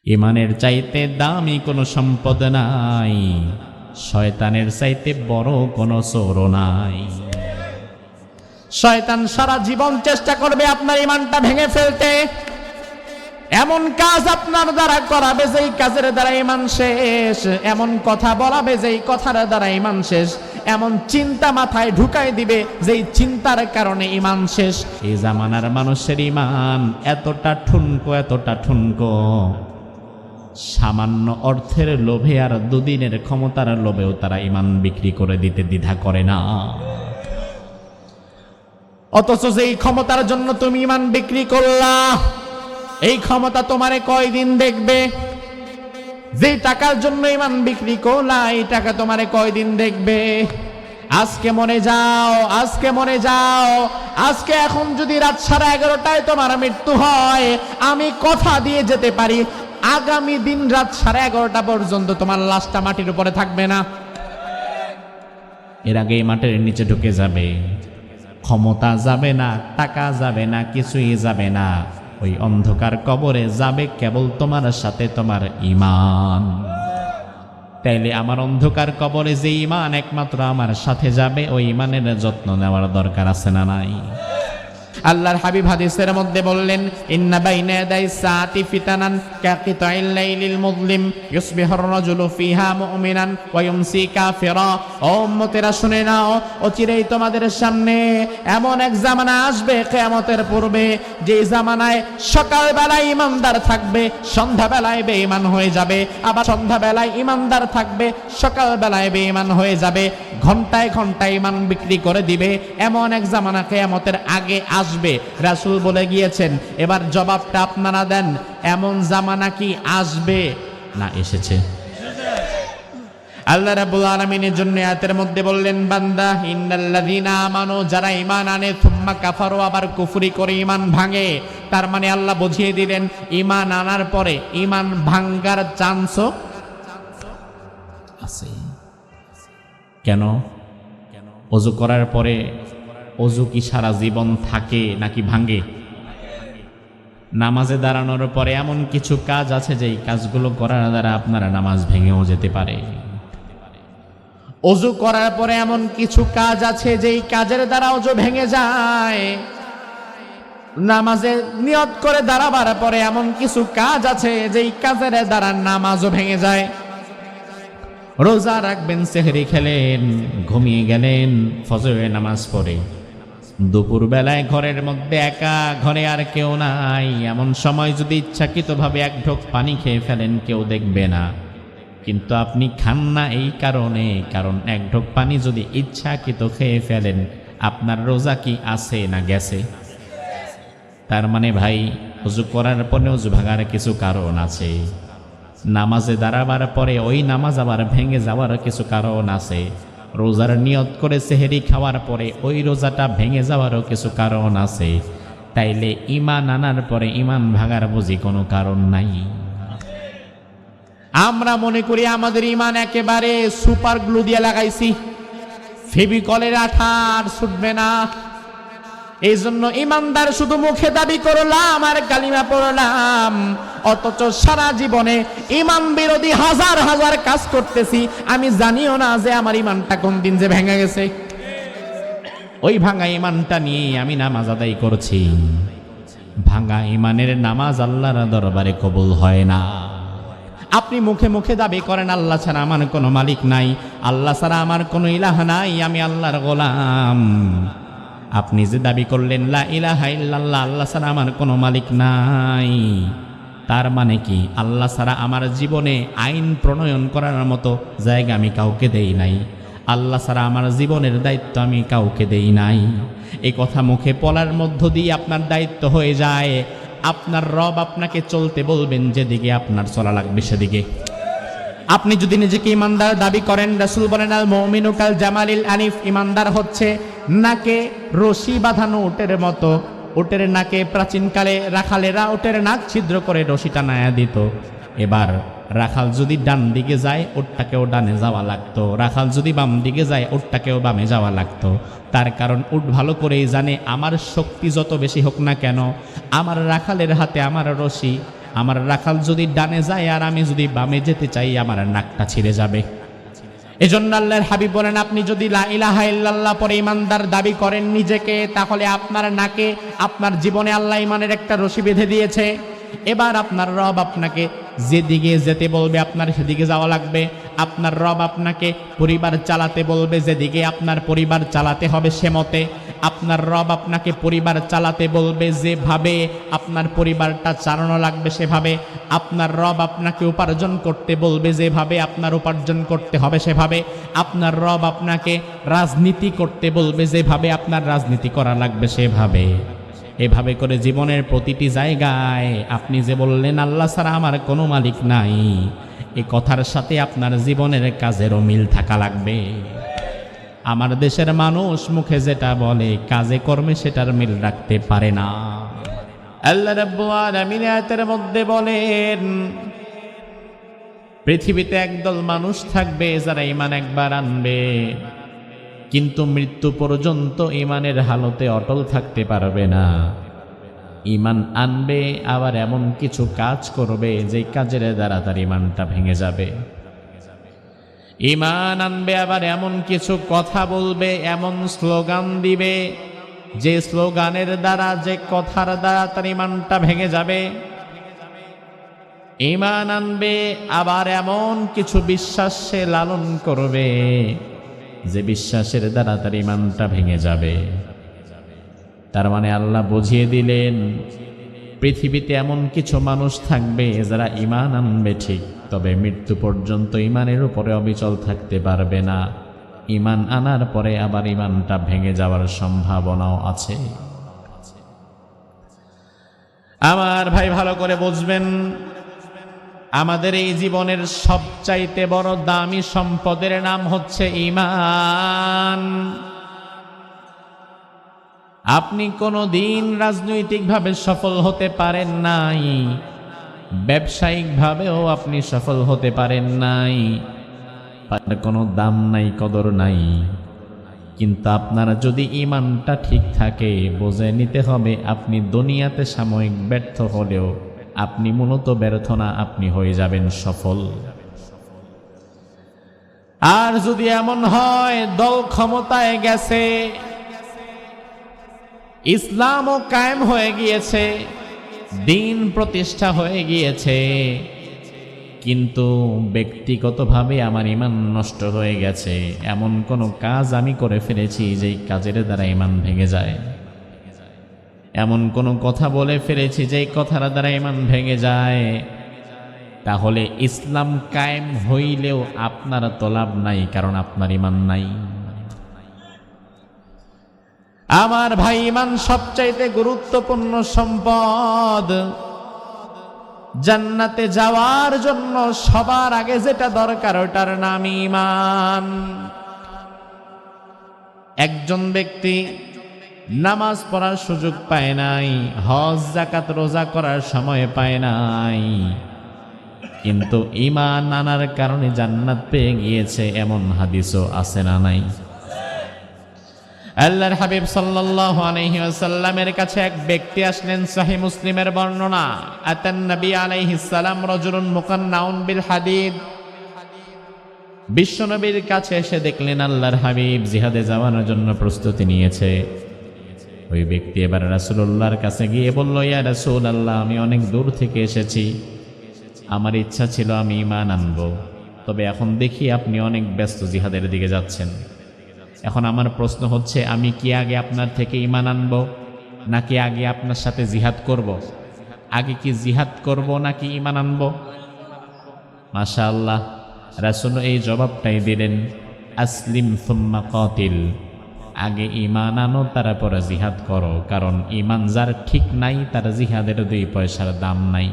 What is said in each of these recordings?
ইমানের চাইতে দামি কোনো সম্পদ নাই, শয়তানের চাইতে বড় কোনো চোর নাই। শয়তান সারা জীবন চেষ্টা করবে আপনার ইমানটা ভেঙে ফেলতে, এমন কাজ আপনার দ্বারা করাবে যেই কাজের দ্বারা ইমান শেষ, এমন কথা বলাবে যেই কথার দ্বারা ইমান শেষ, এমন চিন্তা মাথায় ঢুকাই দিবে যেই চিন্তার কারণে ইমান শেষ। এই জামানার মানুষের ইমান এতটা ঠুনকো, সামান্য অর্থের লোভে আর দুদিনের ক্ষমতার লোভেও তারা ইমান বিক্রি করে দিতে দ্বিধা করে না। অথচ যেই ক্ষমতার জন্য তুমি ইমান বিক্রি করলা, এই ক্ষমতা তোমারে কয়দিন দেখবে? যে টাকার জন্য ইমান বিক্রি করলা, এই টাকা তোমারে কয়দিন দেখবে? আজকে মনে যাও, আজকে এখন যদি রাত 11:30টায় তোমার মৃত্যু হয়, আমি কথা দিয়ে যেতে পারি আগামী দিন রাত 11:30টা পর্যন্ত তোমার লাশটা মাটির উপরে থাকবে না। এর আগে মাটির নিচে ঢুকে যাবে। ক্ষমতা যাবে না, টাকা যাবে না, কিছুই যাবে না। ওই অন্ধকার কবরে যাবে কেবল তোমার সাথে তোমার ঈমান। তাইলে আমার অন্ধকার কবরে যে ঈমান একমাত্র আমার সাথে যাবে, ওই ঈমানের যত্ন নেওয়ার দরকার আছে না নাই? আল্লাহর হাবিব হাদিসের মধ্যে বললেন, ইন্না বাইনা ইয়াদাই সাআতি ফিতানান কাকিতাইল লাইলিল মুযলিম ইউসবিহুর রাজুলু ফিহা মুমিনান ওয়া ইউমসি কাফিরা। ও উম্মতেরা শুনে নাও, অচিরেই তোমাদের সামনে এমন এক জামানা আসবে কিয়ামতের পূর্বে, যে জামানায় সকালবেলায় ঈমানদার থাকবে, সন্ধ্যাবেলায় বেঈমান হয়ে যাবে, আবার সন্ধ্যাবেলায় ঈমানদার থাকবে, সকালবেলায় বেঈমান হয়ে যাবে, ঘন্টায় ঘন্টায় ঈমান বিক্রি করে দিবে। এমন এক জামানা কিয়ামতের আগে আসবে। রাসূল বলে গিয়েছেন, এবার জবাবটা আপনারা দেন, এমন জামানা কি আসবে না এসেছে? আল্লাহ রাব্বুল আলামিনের জন্য আয়াতের মধ্যে বললেন, বান্দা ইন্নাল্লাযীনা আমানু, যারা ঈমান আনে, থুম্মা কাফারু, আবার কুফরি করে ঈমান ভাঙে। তার মানে আল্লাহ বুঝিয়ে দিলেন, ঈমান আনার পরে ঈমান ভাঙার চান্সও আছে। কেন? ওযু করার পরে ওযু কি সারা জীবন থাকে নাকি ভাঙে? নামাজে দাঁড়ানোর পরে এমন কিছু কাজ আছে যেই কাজগুলো করার দ্বারা আপনার নামাজ ভেঙেও যেতে পারে। ওযু করার পরে এমন কিছু কাজ আছে যেই কাজের দ্বারা ওযু ভেঙে যায়। নামাজে নিয়ত করে দাঁড়াবার পরে এমন কিছু কাজ আছে যেই কাজের দ্বারা নামাজও ভেঙে যায়। রোজা রাখবেন, সেহরি খেলেন, ঘুমিয়ে গেলেন, ফজরের নামাজ পড়ে, দুপুর বেলায় ঘরের মধ্যে একা, ঘরে আর কেউ নাই, এমন সময় যদি ইচ্ছাকৃতভাবে এক ঢোক পানি খেয়ে ফেলেন, কেউ দেখবে না, কিন্তু আপনি খান না এই কারণে, কারণ এক ঢোক পানি যদি ইচ্ছাকৃত খেয়ে ফেলেন, আপনার রোজা কি আছে না গেছে? তার মানে ভাই, ওযু করার পরে ওযু ভাঙার কিছু কারণ আছে। নামাজে দাঁড়াবার পরে ওই নামাজ আবার ভেঙে যাওয়ার কিছু কারণ আছে। রোজার নিয়ত করে সেহরি খাওয়ার পরে ওই রোজাটা ভেঙে যাওয়ারও কিছু কারণ আছে। তাইলে ঈমান আনার পরে ঈমান ভাঙার বুঝি কোনো কারণ নাই। আমরা মনে করি আমাদের ঈমান একেবারে সুপার গ্লু দিয়ে লাগাইছি, ফেভিকলের আঠা আর ছুটবে না। এই জন্য ঈমানদার শুধু মুখে দাবি করলাম আর কালিমা পড়লাম, অথচ সারা জীবনে ঈমান বিরোধী হাজার হাজার কাজ করতেছি, আমি জানিও না যে আমার ঈমানটা কোন দিন যে ভেঙে গেছে। ওই ভাঙা ঈমানটা নিয়ে আমি নামাজ আদায় করছি। ভাঙা ঈমানের নামাজ আল্লাহর দরবারে কবুল হয় না। আপনি মুখে মুখে দাবি করেন, আল্লাহ ছাড়া আমার কোনো মালিক নাই, আল্লাহ ছাড়া আমার কোনো ইলাহ নাই, আমি আল্লাহর গোলাম। আপনি যে দাবি করলেন লা ইলাহা ইল্লাল্লাহ, আল্লাহ ছাড়া আমার কোনো মালিক নাই, তার মানে কি আল্লাহ ছাড়া আমার জীবনে আইন প্রণয়ন করার মতো জায়গা আমি কাউকে দেই নাই, আল্লাহ ছাড়া আমার জীবনের দায়িত্ব আমি কাউকে দেই নাই। এই কথা মুখে বলার মধ্য দিয়ে আপনার দায়িত্ব হয়ে যায়, আপনার রব আপনাকে চলতে বলবেন যেদিকে আপনার চলা লাগবে সেদিকে। আপনি যদি নিজেকে ইমানদার দাবি করেন, রাসূল বলেন, আল মুমিনু কাল জামালিল আনিফ, ইমানদার হচ্ছে নাকে রশি বাঁধানো উটের মতো। উটের নাকে প্রাচীনকালে রাখালেরা উটের নাক ছিদ্র করে রশি টানায়া দিত। এবার রাখাল যদি ডান দিকে যায়, উটটাকেও ডানে যাওয়া লাগতো, রাখাল যদি বাম দিকে যায়, উটটাকেও বামে যাওয়া লাগতো। তার কারণ উট ভালো করেই জানে, আমার শক্তি যত বেশি হোক না কেন, আমার রাখালের হাতে আমার রশি, আমার রাখাল যদি ডানে যায় আর আমি যদি বামে যেতে চাই আমার নাকটা ছিঁড়ে যাবে। এজন্য আল্লাহর হাবিব বলেন, আপনি যদি লা ইলাহা ইল্লাল্লাহ পরে ইমানদার দাবি করেন নিজেকে, তাহলে আপনার নাকে আপনার জীবনে আল্লাহ ইমানের একটা রশি বেঁধে দিয়েছে। এবার আপনার রব আপনাকে যেদিকে যেতে বলবে আপনার সেদিকে যাওয়া লাগবে। আপনার রব আপনাকে পরিবার চালাতে বলবে, যেদিকে আপনার পরিবার চালাতে হবে সে মতে। আপনার রব আপনাকে পরিবার চালাতে বলবে, যেভাবে আপনার পরিবারটা চালানো লাগবে সেভাবে। আপনার রব আপনাকে উপার্জন করতে বলবে, যেভাবে আপনার উপার্জন করতে হবে সেভাবে। আপনার রব আপনাকে রাজনীতি করতে বলবে, যেভাবে আপনার রাজনীতি করা লাগবে সেভাবে। এভাবে করে জীবনের প্রতিটি জায়গায় আপনি যে বললেন আল্লাহ ছাড়া আমার কোনো মালিক নাই, এই কথার সাথে আপনার জীবনের কাজেরও মিল থাকা লাগবে। আমার দেশের মানুষ মুখে যেটা বলে কাজে কর্মে সেটার মিল রাখতে পারে না। আল্লাহ রাব্বুল আলামিন আয়াতের মধ্যে বলেন, পৃথিবীতে একদল মানুষ থাকবে যারা ঈমান একবার আনবে কিন্তু মৃত্যু পর্যন্ত ঈমানের হালতে অটল থাকতে পারবে না। ঈমান আনবে আবার এমন কিছু কাজ করবে যে কাজের দ্বারা তার ঈমানটা ভেঙে যাবে। ঈমান আনবে আবার এমন কিছু কথা বলবে, এমন স্লোগান দিবে যে স্লোগানের দ্বারা, যে কথার দ্বারা তার ঈমানটা ভেঙে যাবে। ঈমান আনবে আবার এমন কিছু বিশ্বাস সে লালন করবে যে বিশ্বাসের দ্বারা তার ঈমানটা ভেঙে যাবে। তার মানে আল্লাহ বুঝিয়ে দিলেন, পৃথিবীতে এমন কিছু মানুষ থাকবে যারা ঈমান আনবে ঠিক, তবে মৃত্যু পর্যন্ত ঈমানের উপরে অবিচল থাকতে পারবে না। ঈমান আনার পরে আবার ঈমানটা ভেঙে যাওয়ার সম্ভাবনাও আছে। আমার ভাই ভালো করে বুঝবেন, আমাদের এই জীবনের সবচাইতে বড় দামি সম্পদের নাম হচ্ছে ঈমান। আপনি কোনোদিন রাজনৈতিকভাবে সফল হতে পারেন নাই, ব্যবসায়িকভাবেও আপনি সফল হতে পারেন নাই, তার কোনো দাম নাই, কদর নাই। কিন্তু আপনার যদি ঈমানটা ঠিক থাকে, বুঝে নিতে হবে আপনি দুনিয়াতে সাময়িক ব্যর্থ হলেও আপনি মূলত ব্যর্থ না, আপনি হয়ে যাবেন সফল। আর যদি এমন হয় দল ক্ষমতায় গেছে, ইসলামও কায়েম হয়ে গিয়েছে, দিন প্রতিষ্ঠা হয়ে গিয়েছে, কিন্তু ব্যক্তিগতভাবে আমার ঈমান নষ্ট হয়ে গেছে, এমন কোনো কাজ আমি করে ফেলেছি যেই কাজের দ্বারা ঈমান ভেঙে যায়, এমন কোনো কথা বলে ফেলেছি যেই কথার দ্বারা ঈমান ভেঙে যায়, তাহলে ইসলাম কায়েম হইলেও আপনার তো লাভ নাই, কারণ আপনার ঈমান নাই। আমার ভাই, ঈমান সবচাইতে গুরুত্বপূর্ণ সম্পদ। জান্নাতে যাওয়ার জন্য সবার আগে যেটা দরকার ওটার নাম ঈমান। একজন ব্যক্তি নামাজ পড়ার সুযোগ পায় নাই, হজ যাকাত রোজা করার সময় পায় নাই, কিন্তু ঈমান আনার কারণে জান্নাত পেয়ে গিয়েছে, এমন হাদিসও আছে না নাই? আল্লাহর হাবিব সাল্লাল্লাহু আলাইহি ওয়াসাল্লামের কাছে এক ব্যক্তি আসলেন, সহিহ মুসলিমের বর্ণনা। আতান নবী আলাইহিস সালাম রাজুলুন মুকান্নাউন বিল হাদিদ। বিশ্বনবীর কাছে এসে দেখলেন আল্লাহর হাবিব জিহাদে যাওয়ার জন্য প্রস্তুতি নিয়েছে। ওই ব্যক্তি এবার রাসূলুল্লাহর কাছে গিয়ে বলল, ইয়া রাসূলুল্লাহ, আমি অনেক দূর থেকে এসেছি, আমার ইচ্ছা ছিল আমি ঈমান আনব, তবে এখন দেখি আপনি অনেক ব্যস্ত জিহাদের দিকে যাচ্ছেন। এখন আমার প্রশ্ন হচ্ছে, আমি কি আগে আপনার থেকে ঈমান আনবো নাকি আগে আপনার সাথে জিহাদ করব? আগে কি জিহাদ করব নাকি ঈমান আনবো? মাশাআল্লাহ, রাসূল এই জবাবটাই দিলেন, আসলিম সুম্মা কাতিল, আগে ঈমান আনো তারপরে জিহাদ করো, কারণ ঈমান যার ঠিক নাই তার জিহাদের 2 পয়সার দাম নাই।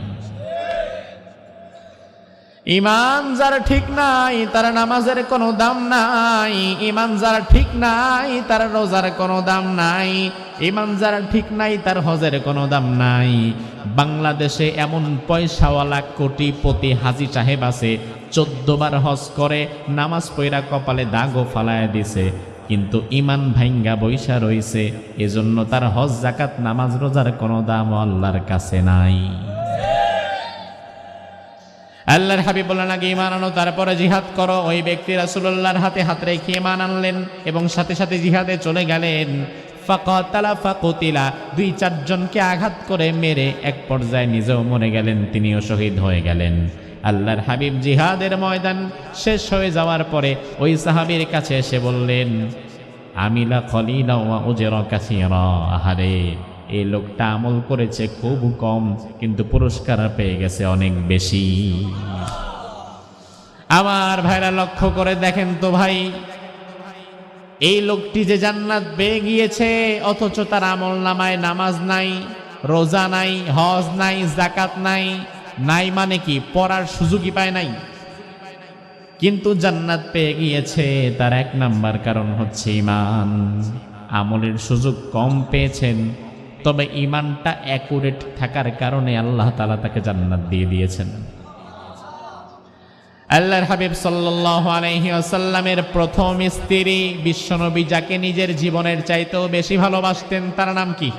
ঈমান যার ঠিক নাই তার নামাজের কোনো দাম নাই, ঈমান যার ঠিক নাই তার রোজার কোনো দাম নাই, ঈমান যার ঠিক নাই তার হজের কোনো দাম নাই। বাংলাদেশে এমন পয়সাওয়ালা কোটিপতি হাজী সাহেব আছে, 14 বার হজ করে, নামাজ পয়রা কপালে দাগও ফালায় দিছে, কিন্তু ঈমান ভাঙ্গা বৈশা রইছে, এজন্য তার হজ যাকাত নামাজ রোজার কোনো দাম আল্লাহর কাছে নাই। আল্লাহর হাবিব বললেন আগে ঈমান আনো তারপরে জিহাদ করো। ওই ব্যক্তি রাসূলুল্লাহর হাতে হাত রেখে ঈমান আনলেন এবং সাথে সাথে জিহাদে চলে গেলেন। ফাকাতালা ফাকুতিলা, 2-4 জনকে আঘাত করে মেরে এক পর্যায়ে নিজেও মরে গেলেন, তিনিও শহীদ হয়ে গেলেন। আল্লাহর হাবিব জিহাদের ময়দান শেষ হয়ে যাওয়ার পরে ওই সাহাবীর কাছে এসে বললেন, আমিলা কলিলা ওয়া উজরা কাসীরা। আহারে, এই লোকটা আমল করেছে খুব কম কিন্তু পুরস্কার পেয়ে গেছে অনেক বেশি। আমার ভাইরা লক্ষ্য করে দেখেন তো ভাই, এই লোকটি যে জান্নাত পেয়ে গিয়েছে অথচ তার আমল নামায় নামাজ নাই, রোজা নাই, হজ নাই, যাকাত নাই। নাই মানে কি? পড়ার সুযোগই পায় নাই, কিন্তু জান্নাত পেয়ে গিয়েছে। তার 1 নাম্বার কারণ হচ্ছে ঈমান। আমলের সুযোগ কম পেয়েছেন, তবে ঈমানটা অ্যাকুরেট থাকার কারণে আল্লাহ তাআলা তাকে জান্নাত দিয়ে দিয়েছেন। আল্লাহর হাবিব সাল্লাল্লাহু আলাইহি ওয়াসাল্লামের প্রথম স্ত্রী বিশ্বনবী, যাকে নিজের জীবনের চাইতেও বেশি ভালোবাসতেন, তার নাম কি?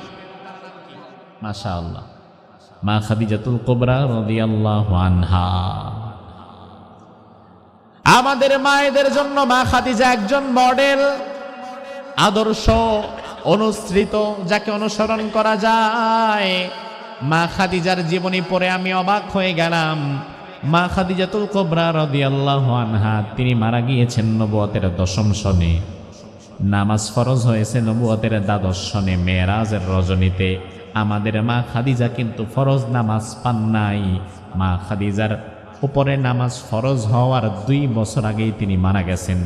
মাশাআল্লাহ, মা খাদিজাতুল কুবরা রাদিয়াল্লাহু আনহা। আমাদের মায়েদের জন্য মা খাদিজা একজন মডেল, আদর্শ, অনুসৃত, যাকে অনুসরণ করা যায়। মা খাদিজার জীবনী পড়ে আমি অবাক হয়ে গেলাম। মা খাদিজাতুল কুবরা রাদিয়াল্লাহু আনহা, তিনি মারা গিয়েছেন নবুয়তের 10ম সনে। নামাজ ফরজ হয়েছে নবুয়তের 12শ সনে, মেরাজের রজনীতে। আমাদের মা খাদিজা কিন্তু ফরজ নামাজ পান নাই। মা খাদিজার উপরে নামাজ ফরজ হওয়ার 2 বছর আগেই তিনি মারা গেছেন।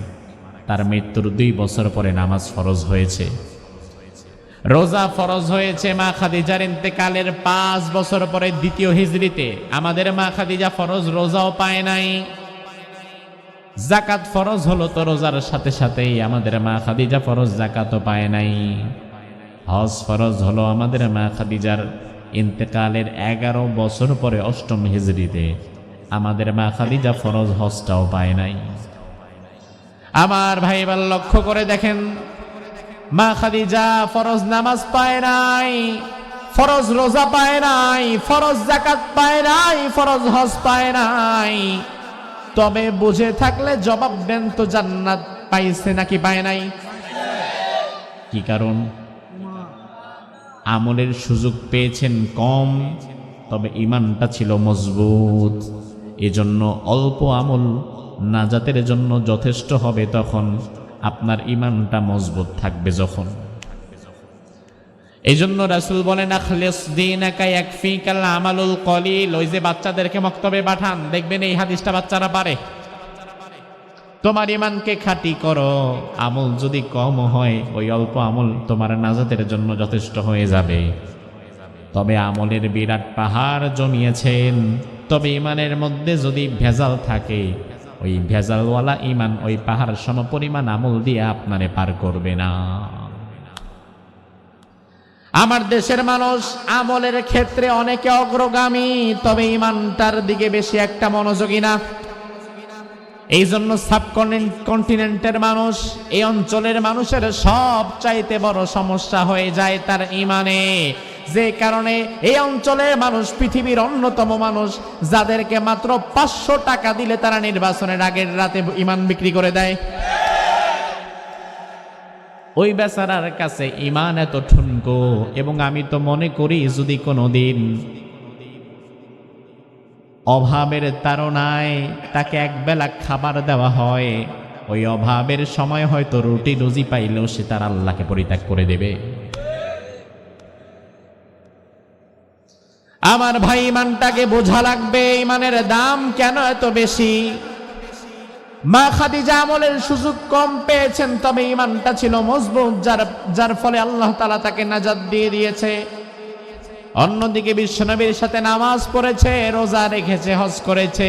তার মৃত্যুর 2 বছর পরে নামাজ ফরজ হয়েছে। রোজা ফরজ হয়েছে মা খাদিজার ইন্তেকালের 5 বছর পরে, 2য় হিজরিতে। আমাদের মা খাদিজা ফরজ রোজাও পায় নাই। যাকাত ফরজ হলো তো রোজার সাথে সাথেই, আমাদের মা খাদিজা ফরজ যাকাতও পায় নাই। হজ ফরজ হলো আমাদের মা খাদিজার ইন্তেকালের 11 বছর পরে, 8ম হিজরিতে। আমাদের মা খাদিজা ফরজ হজটাও পায় নাই। আমার ভাইবার লক্ষ্য করে দেখেন, মা খাদিজা ফরজ নামাজ পায় নাই, ফরজ রোজা পায় নাই, ফরজ যাকাত পায় নাই, ফরজ হজ পায় নাই। তবে বুঝে থাকলে জবাব দেন তো, জান্নাত পাইছে নাকি পায় নাই? কি কারণ? আমলের সুযোগ পেয়েছেন কম, তবে ঈমানটা ছিল মজবুত। এজন্য অল্প আমল নাজাতের জন্য যথেষ্ট হবে তখন আপনার ঈমানটা মজবুত থাকবে যখন। এই জন্য রাসূল বলেন, আখলিস দীনাকা ইয়াকফিকাল আমালুল কলিল। ওই যে বাচ্চাদেরকে মক্তবে পাঠান, দেখবেন এই হাদিসটা বাচ্চারা পারে। তোমার ঈমানকে খাঁটি করো, আমল যদি কম হয় ওই অল্প আমল তোমার নাজাতের জন্য যথেষ্ট হয়ে যাবে। তবে আমলের বিরাট পাহাড় জমিয়েছেন, তবে ঈমানের মধ্যে যদি ভেজাল থাকে, ওই ভেজালওয়ালা ঈমান ওই পাহাড় সমপরিমাণ আমল দিয়ে আপনারে পার করবে না। আমার দেশের মানুষ আমলের ক্ষেত্রে অনেকে অগ্রগামী, তবে ঈমানটার দিকে বেশি একটা মনোযোগী না। এই জন্য সাবকন্টিনেন্টের মানুষ, এই অঞ্চলের মানুষের সব চাইতে বড় সমস্যা হয়ে যায় তার ঈমানে। যে কারণে এই অঞ্চলের মানুষ পৃথিবীর অন্যতম মানুষ, যাদেরকে মাত্র 500 টাকা দিলে তারা নির্বাচনের আগের রাতে ঈমান বিক্রি করে দেয়। ওই বেচারার কাছে ঈমান এত ঠুনকো। এবং আমি তো মনে করি যদি কোনোদিন অভাবের তাড়নায় তাকে একবেলা খাবার দেওয়া হয়, ওই অভাবের সময় হয়তো রুটি রুজি পাইলেও সে তার আল্লাহকে পরিত্যাগ করে দেবে। আমার ভাই, ঈমানটাকে বোঝা লাগবে, ঈমানের দাম কেন এত বেশি। মা খাদিজা আমলের সুযোগ কম পেয়েছেন, তবে ঈমানটা ছিল মজবুত, যার ফলে আল্লাহ তাআলা তাকে নাজাত দিয়ে দিয়েছে। অন্যদিকে বিশ্বনবীর সাথে নামাজ পড়েছে, রোজা রেখেছে, হজ করেছে,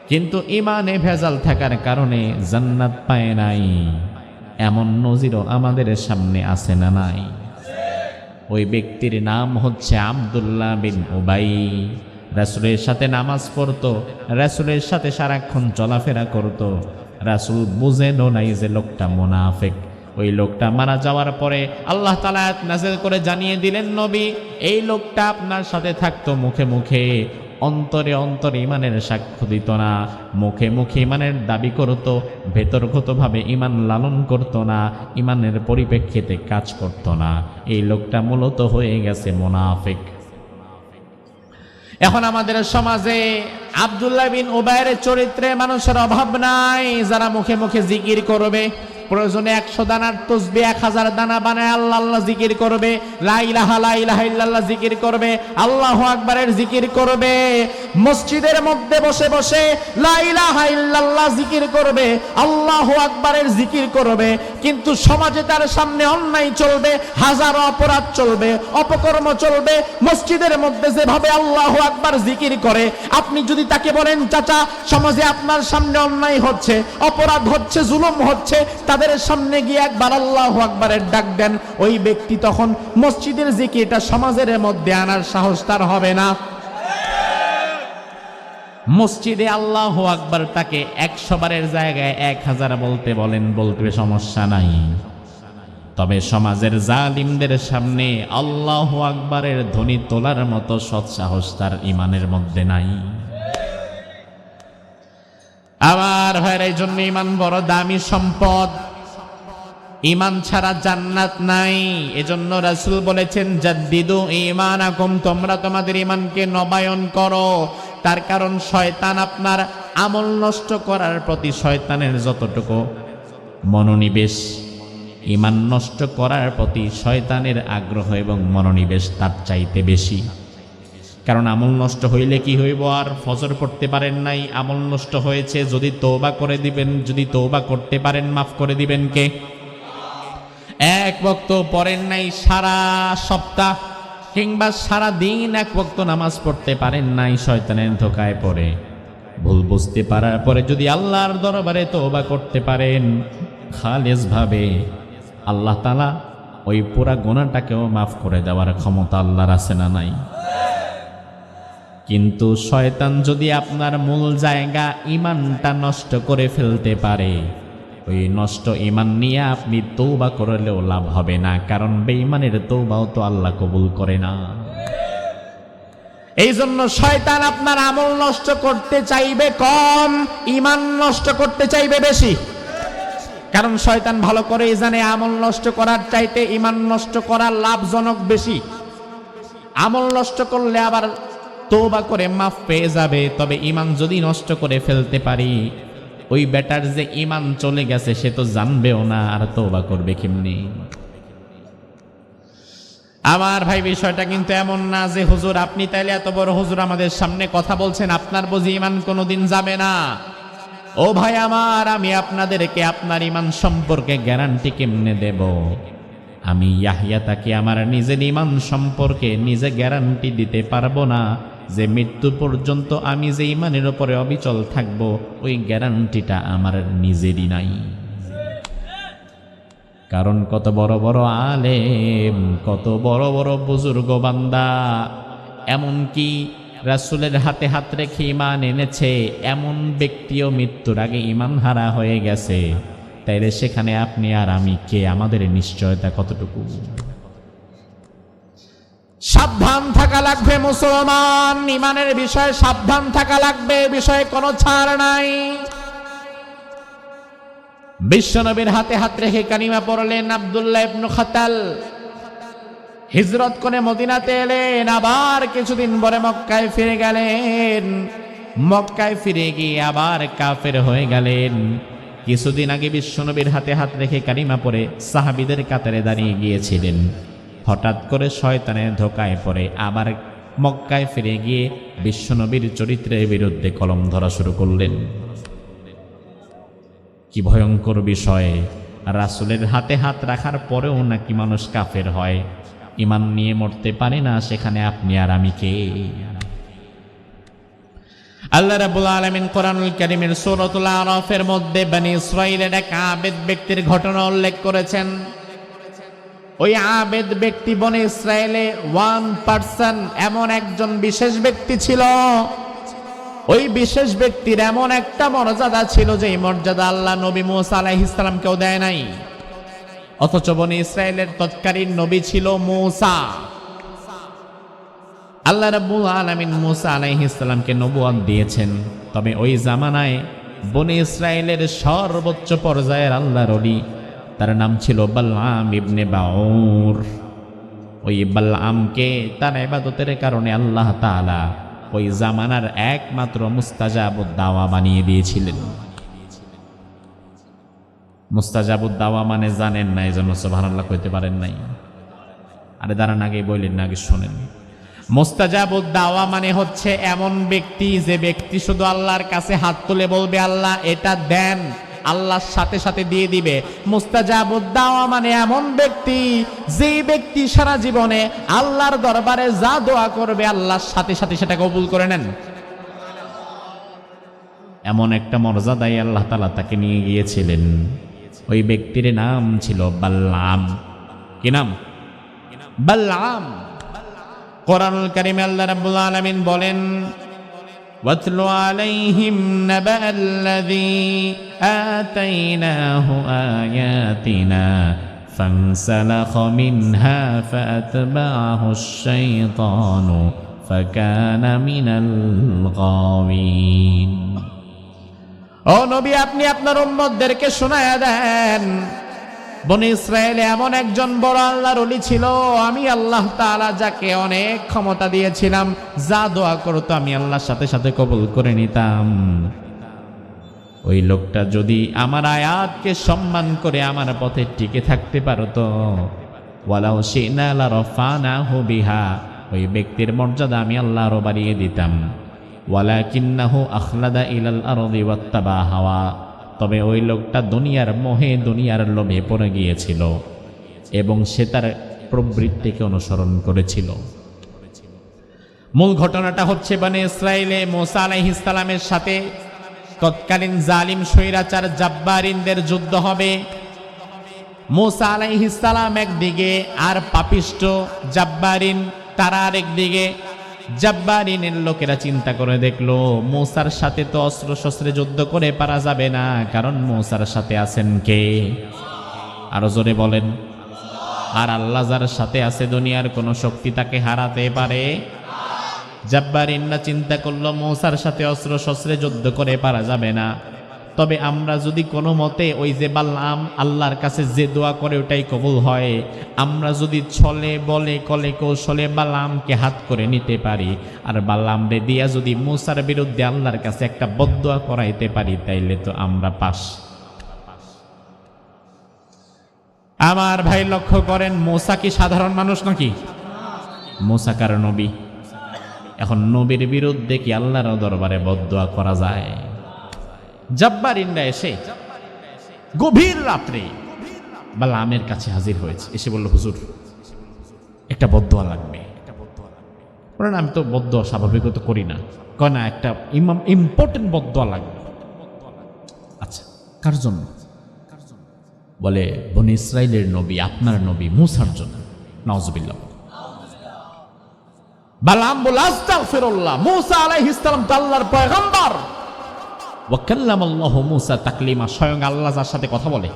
কিন্তু ঈমানে ভেজাল থাকার কারণে জান্নাত পায় নাই। এমন নজিরও আমাদের সামনে আছে না নাই? ওই ব্যক্তির নাম হচ্ছে আব্দুল্লাহ বিন উবাই। রাসূলের সাথে নামাজ পড়তো, রাসূলের সাথে সারাক্ষণ চলাফেরা করত। রাসূল বুঝেনও নাই যে লোকটা মুনাফিক। ওই লোকটা মারা যাওয়ার পরে আল্লাহ তাআলা আয়াত নাযিল করে জানিয়ে দিলেন, নবী, এই লোকটা আপনার সাথে থাকতো মুখে মুখে, অন্তরে অন্তরে ইমানের সাক্ষ্য দিত না, মুখে মুখে ইমানের দাবি করত, ভেতরগতভাবে ইমান লালন করত না, ইমানের পরিপ্রেক্ষিতে কাজ করত না, এই লোকটা মূলত হয়ে গেছে মুনাফিক। এখন আমাদের সমাজে আব্দুল্লাহ বিন উবাইয়ের চরিত্রে মানুষের অভাব নাই, যারা মুখে মুখে জিকির করবে, প্রয়োজনে 100 দানার তসবিহ 1000 দানা বানায় আল্লাহ আল্লাহ জিকির করবে, লা ইলাহা ইল্লাল্লাহ জিকির করবে, আল্লাহু আকবারের জিকির করবে, মসজিদের মধ্যে বসে বসে লা ইলাহা ইল্লাল্লাহ জিকির করবে, আল্লাহু আকবারের জিকির করবে, কিন্তু সমাজে তার সামনে অন্যায় চলবে, হাজারো অপরাধ চলবে, অপকর্ম চলবে। মসজিদের মধ্যে যেভাবে আল্লাহু আকবার জিকির করে, আপনি যদি তাকে বলেন চাচা সমাজে আপনার সামনে অন্যায় হচ্ছে, অপরাধ হচ্ছে, জুলুম হচ্ছে, তাদের সামনে গিয়ে একবার আল্লাহু আকবারের ডাক দেন, ওই ব্যক্তি তখন মসজিদের জিকিরটা সমাজের মধ্যে আনার সাহস তার হবে না। মসজিদে আল্লাহু আকবার তাকে 100 বারের জায়গায় 1000 বলতে বলেন, বলতে সমস্যা নাই, তবে সমাজের জালিমদের সামনে আল্লাহু আকবারের ধ্বনি তোলার মতো সৎ সাহস তার ইমানের মধ্যে নাই। আমার ভাইয়ের, এই জন্য ইমান বড় দামি সম্পদ, ইমান ছাড়া জান্নাত নাই। এজন্য রাসূল বলেছেন জাদ্দিদু ঈমানাকুম, তোমরা তোমাদের ইমানকে নবায়ন করো। তার কারণ শয়তান আপনার আমল নষ্ট করার প্রতি শয়তানের যতটুকু মনোনিবেশ, ইমান নষ্ট করার প্রতি শয়তানের আগ্রহ এবং মনোনিবেশ তার চাইতে বেশি। কারণ আমল নষ্ট হইলে কি হইব, আর ফজর পড়তে পারেন নাই, আমল নষ্ট হয়েছে, যদি তওবা করে দিবেন, যদি তওবা করতে পারেন মাফ করে দিবেন কে? এক ওয়াক্ত পড়েন নাই সারা সপ্তাহ কিংবা সারা দিন, এক ওয়াক্ত নামাজ পড়তে পারেন নাই, শয়তানের ধোকায় পড়ে ভুল বুঝতে পারার পরে যদি আল্লাহর দরবারে তওবা করতে পারেন খালেস ভাবে, আল্লাহ তাআলা ওই পুরা গুনাহটাকেও মাফ করে দেওয়ার ক্ষমতা আল্লাহর আছে না নাই? কিন্তু শয়তান যদি আপনার মূল জায়গা ইমানটা নষ্ট করে ফেলতে পারে, ওই নষ্ট ইমান নিয়ে আপনি তওবা করলেও লাভ হবে না, কারণ বেঈমানের তওবাও তো আল্লাহ কবুল করে না। এই জন্য শয়তান আপনার আমল নষ্ট করতে চাইবে কম, ইমান নষ্ট করতে চাইবে বেশি। কারণ শয়তান ভালো করেই জানে আমল নষ্ট করার চাইতে ইমান নষ্ট করা লাভজনক বেশি। আমল নষ্ট করলে আবার তওবা করে মাফ পেয়ে যাবে, তবে ইমান যদি নষ্ট করে ফেলতে পারি, ওই বেটার যে ইমান চলে গেছে সে তো জানবেও না, আর তওবা করবে কেমনি? আমার ভাই, বিষয়টা কিন্তু এমন না যে হুজুর আপনি তাইলে এত বড় হুজুর আমাদের সামনে কথা বলছেন, আপনার বুঝি ইমান কোনোদিন যাবে না। ও ভাই আমার, আমি আপনাদেরকে আপনার ইমান সম্পর্কে গ্যারান্টি কেমনে দেব? আমি ইয়াহইয়া তাকে আমার নিজের ইমান সম্পর্কে নিজে গ্যারান্টি দিতে পারবো না যে মৃত্যু পর্যন্ত আমি যে ইমানের উপরে অবিচল থাকব, ওই গ্যারান্টিটা আমার নিজেরই নাই। কারণ কত বড় বড় আলেম, কত বড় বড় বুজুর্গ বান্দা, এমনকি রাসূলের হাতে হাত রেখে ইমান এনেছে, এমন ব্যক্তিও মৃত্যুর আগে ইমান হারা হয়ে গেছে। তাইলে সেখানে আপনি আর আমি কে? আমাদের নিশ্চয়তা কতটুকু? সাবধান থাকা লাগবে মুসলমান, ইমানের বিষয়ে সাবধান থাকা লাগবে, বিষয়ে কোনো ছাড় নাই। বিশ্বনবীর হাতে হাত রেখে কালিমা পড়লেন আব্দুল্লাহ ইবনে খাতাল, হিজরত করে মদিনাতে এলেন, আবার কিছুদিন পরে মক্কায় ফিরে গেলেন। মক্কায় ফিরে গিয়ে আবার কাফের হয়ে গেলেন। কিছুদিন আগে বিশ্বনবীর হাতে হাত রেখে কালিমা পড়ে সাহাবীদের কাতারে দাঁড়িয়ে গিয়েছিলেন। হঠাৎ করে শয়তানের ধোকায় পড়ে আবার মক্কায় ফিরে গিয়ে বিশ্বনবীর চরিত্রের বিরুদ্ধে কলম ধরা শুরু করলেন। কি ভয়ঙ্কর বিষয়! রাসূলের হাতে হাত রাখার পরেও নাকি মানুষ কাফের হয়, ইমান নিয়ে মরতে পারে না, সেখানে আপনি আর আমি কে? আল্লাহ রাব্বুল আলামিন কোরআনুল কারীমের সূরাতুল আরাফের মধ্যে বনি ইসরাঈলের এক আবেদ ব্যক্তির ঘটনা উল্লেখ করেছেন। ওই আবেদ ব্যক্তি বনি ইসরাঈলে 1% এমন একজন বিশেষ ব্যক্তি ছিল। ওই বিশেষ ব্যক্তির এমন একটা মর্যাদা ছিল যে মর্যাদা আল্লাহ নবী মূসা আলাইহিস সালামকেও দেয় নাই। অথচ বনি ইসরাঈলের তৎকালীন নবী ছিল মূসা। আল্লাহ রাব্বুল আলামিন মূসা আলাইহিস সালামকে নবুয়ত দিয়েছেন, তবে ওই জামানায় বনি ইসরায়েলের সর্বোচ্চ পর্যায়ের আল্লাহর ওলি, তার নাম ছিল বালআম ইবনে বাউর। ওই বালআমকে তার ইবাদতের কারণে আল্লাহ তাআলা ওই জামানার একমাত্র মুস্তাজাবুদ দাওয়া বানিয়ে দিয়েছিলেন। মুস্তাজাবুদ দাওয়া মানে জানেন না, এজন্য সুবহানাল্লাহ কইতে পারেন নাই। আরে দাঁড়ান, আগে বললেন না, আগে শোনেন। মুস্তাজাবুদ দাওয়া মানে হচ্ছে এমন ব্যক্তি, যে ব্যক্তি শুধু আল্লাহর কাছে হাত তুলে বলবে আল্লাহ এটা দেন, আল্লাহর সাথে সাথে দিয়ে দিবে। মুস্তাজাবুদ দাওয়া মানে এমন ব্যক্তি, যে ব্যক্তি সারা জীবনে আল্লাহর দরবারে যা দোয়া করবে আল্লাহর সাথে সাথে সেটা কবুল করে নেন। এমন একটা মর্যাদায় আল্লাহ তাআলা তাকে নিয়ে গিয়েছিলেন। ওই ব্যক্তির নাম ছিল বালআম। কি নাম? বালআম। কোরআনুল কারীমে আল্লাহ রাব্বুল আলামিন বলেন, ওয়াতলু আলাইহিম নাবাল্লাযী আতাইনাহু আয়াতিনা ফানসালাখা মিনহা ফাআতবাআহুশ শাইতানু ফাকানা মিনাল গাওয়িন। ও নবী, আপনি আপনার উম্মতদেরকে শোনায়া দেন, বনি ইসরায়েলে এমন একজন বড় আল্লাহর ওলি ছিল, আমি আল্লাহ তাআলা যাকে অনেক ক্ষমতা দিয়েছিলাম, যা দোয়া করতো আমি আল্লাহর সাথে সাথে কবুল করে নিতাম। ওই লোকটা যদি আমার আয়াতকে সম্মান করে আমার পথে টিকে থাকতে পারতো, ওয়ালাউ শি'না লারাফানাহু বিহা, ওই ব্যক্তির মর্যাদা আমি আল্লাহ আরো বাড়িয়ে দিতাম। ওয়ালাকিন্নাহু আখলাদা ইলাল আরদি ওয়াত্তাবা হাওয়া, তবে ওই লোকটা দুনিয়ার মোহে, দুনিয়ার লোভে পড়ে গিয়েছিল এবং সে তার প্রবৃত্তিকে অনুসরণ করেছিল। মূল ঘটনাটা হচ্ছে বনি ইসরায়েলে মূসা আলাইহিস সালামের সাথে তৎকালীন জালিম স্বৈরাচার জাব্বারিনদের যুদ্ধ হবে। মূসা আলাইহিস সালাম একদিকে আর পাপিষ্ঠ জাব্বারিন তারা আরেকদিকে। জাব্বারিনের লোকেরা চিন্তা করে দেখলো, মূসার সাথে তো অস্ত্র শস্ত্রে যুদ্ধ করে পারা যাবে না, কারণ মূসার সাথে আছেন কে? আরো জোরে বলেন। আর আল্লাহ যার সাথে আছে, দুনিয়ার কোনো শক্তি তাকে হারাতে পারে? জাব্বারিনরা চিন্তা করলো মূসার সাথে অস্ত্র শস্ত্রে যুদ্ধ করে পারা যাবে না, তবে আমরা যদি কোনো মতে ওই যে বালআম আল্লাহর কাছে যে দোয়া করে ওটাই কবুল হয়, আমরা যদি ছলে বলে কলে কৌশলে বালআমকে হাত করে নিতে পারি, আর বালআমরে দিয়া যদি মূসার বিরুদ্ধে আল্লাহর কাছে একটা বদদোয়া করাইতে পারি, তাইলে তো আমরা পাস। আমার ভাই লক্ষ্য করেন, মূসা কি সাধারণ মানুষ নাকি? মূসা কার নবী। এখন নবীর বিরুদ্ধে কি আল্লাহর দরবারে বদদোয়া করা যায়? জাব্বারিনরা এসে গভীর রাত্রে বালআমের কাছে হাজির হয়েছে, এসে বলল, হুজুর একটা বদদোয়া লাগবে। আমি তো বদদোয়া স্বাভাবিকত করি না, কয় না একটা ইম্পর্টেন্ট বদদোয়া লাগবে। আচ্ছা, কার জন্য? বলে বনি ইসরাইলের নবী, আপনার নবী মূসার জন্য। নাউজুবিল্লাহ। বালআম বলে, আস্তাগফিরুল্লাহ, মূসা আলাইহিস সালাম তো আল্লাহর পয়গম্বর। ওয়া কাল্লামাল্লাহু মূসা তাকলিমা, স্বয়ং আল্লাহ যার সাথে কথা বলে,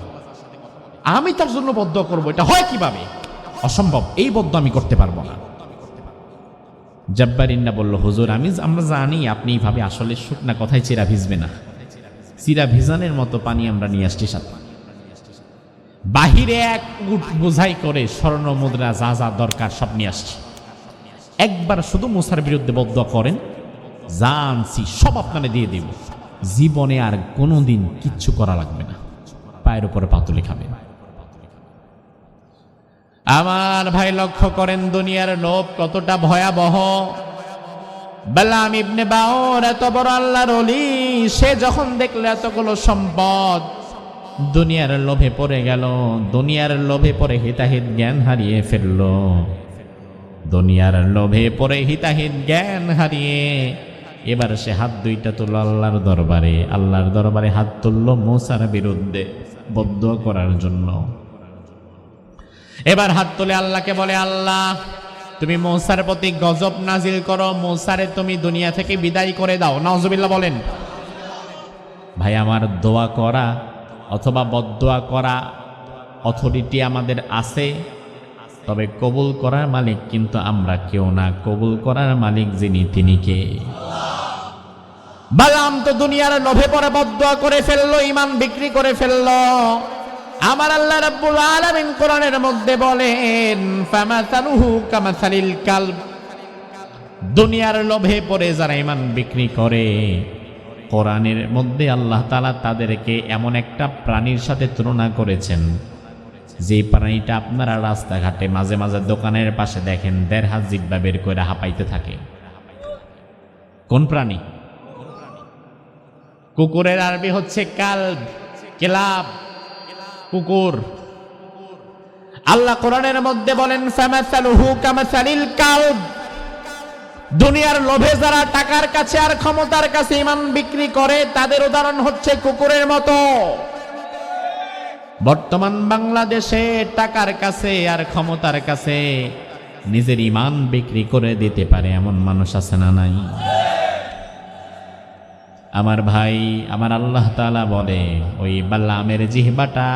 আমি তার জন্য বদদোয়া করব, এটা হয় কিভাবে? অসম্ভব, এই বদদোয়া আমি করতে পারবো না। জাব্বারিনরা বলল, হুজুর আমরা জানি আপনি এইভাবে আসলে শুকনা কথায় চিরা ভিজবে না, চিরা ভিজানের মতো পানি আমরা নিয়ে আসছি সাথে। বাহিরে এক উট বোঝাই করে স্বর্ণ মুদ্রা যা যা দরকার সব নিয়ে আসছি, একবার শুধু মূসার বিরুদ্ধে বদদোয়া করেন, যা আনছি সব আপনারা দিয়ে দেব, জীবনে আর কোনোদিন কিচ্ছু করা লাগবে না, পায়ের উপরে পাতুলে খাবেন। আমার ভাই লক্ষ্য করেন দুনিয়ার লোভ কতটা ভয়াবহ। বালআম ইবনে বাউর এত বড় আল্লাহর ওলি, সে যখন দেখল এতগুলো সম্পদ, দুনিয়ার লোভে পড়ে গেল, দুনিয়ার লোভে পড়ে হিতাহিত জ্ঞান হারিয়ে ফেলল। দুনিয়ার লোভে পড়ে হিতাহিত জ্ঞান হারিয়ে এবার সে হাত দুইটা তুলল আল্লাহর দরবারে, আল্লাহর দরবারে হাত তুলল মূসার বিরুদ্ধে বদদোয়া করার জন্য। এবার হাত তুলে আল্লাহকে বলে, আল্লাহ তুমি মূসার প্রতি গজব নাজিল করো, মূসারে তুমি দুনিয়া থেকে বিদায় করে দাও। নাউজুবিল্লাহ বলেন। ভাই আমার দোয়া করা অথবা বদদোয়া করা অথরিটি আমাদের আছে? তবে কবুল করার মালিক কিন্তু আমরা কেউ না, কবুল করার মালিক যিনি তিনি কে? বালাম তো দুনিয়ার লোভে পরে বদদুয়া করে ফেললো, ঈমান বিক্রি করে ফেললো। আমার আল্লাহ রাব্বুল আলামিন কোরআনের মধ্যে বলেন, ফামাসালুহু কামাসালিল কালব। দুনিয়ার লোভে পড়ে যারা ঈমান বিক্রি করে, কোরআনের মধ্যে আল্লাহ তাআলা তাদেরকে এমন একটা প্রাণীর সাথে তুলনা করেছেন, যে প্রাণীটা আপনারা রাস্তাঘাটে মাঝে মাঝে দোকানের পাশে দেখেন 1.5 হাত জিহ্বা বের করে হাঁপাইতে থাকে। কোন প্রাণী? কুকুরের আরবি হচ্ছে কালব, কেলাব, কুকুর। আল্লাহ কোরআনের মধ্যে বলেন, ফামাসালুহু কামাসালিল কালব। দুনিয়ার লোভে যারা টাকার কাছে আর ক্ষমতার কাছে ঈমান বিক্রি করে, তাদের উদাহরণ হচ্ছে কুকুরের মতো। বর্তমান বাংলাদেশে টাকার কাছে আর ক্ষমতার কাছে নিজের ঈমান বিক্রি করে দিতে পারে এমন মানুষ আছে না নাই? আমার ভাই, আমার আল্লাহ তাআলা বলে, ওই বালামের জিহ্বাটা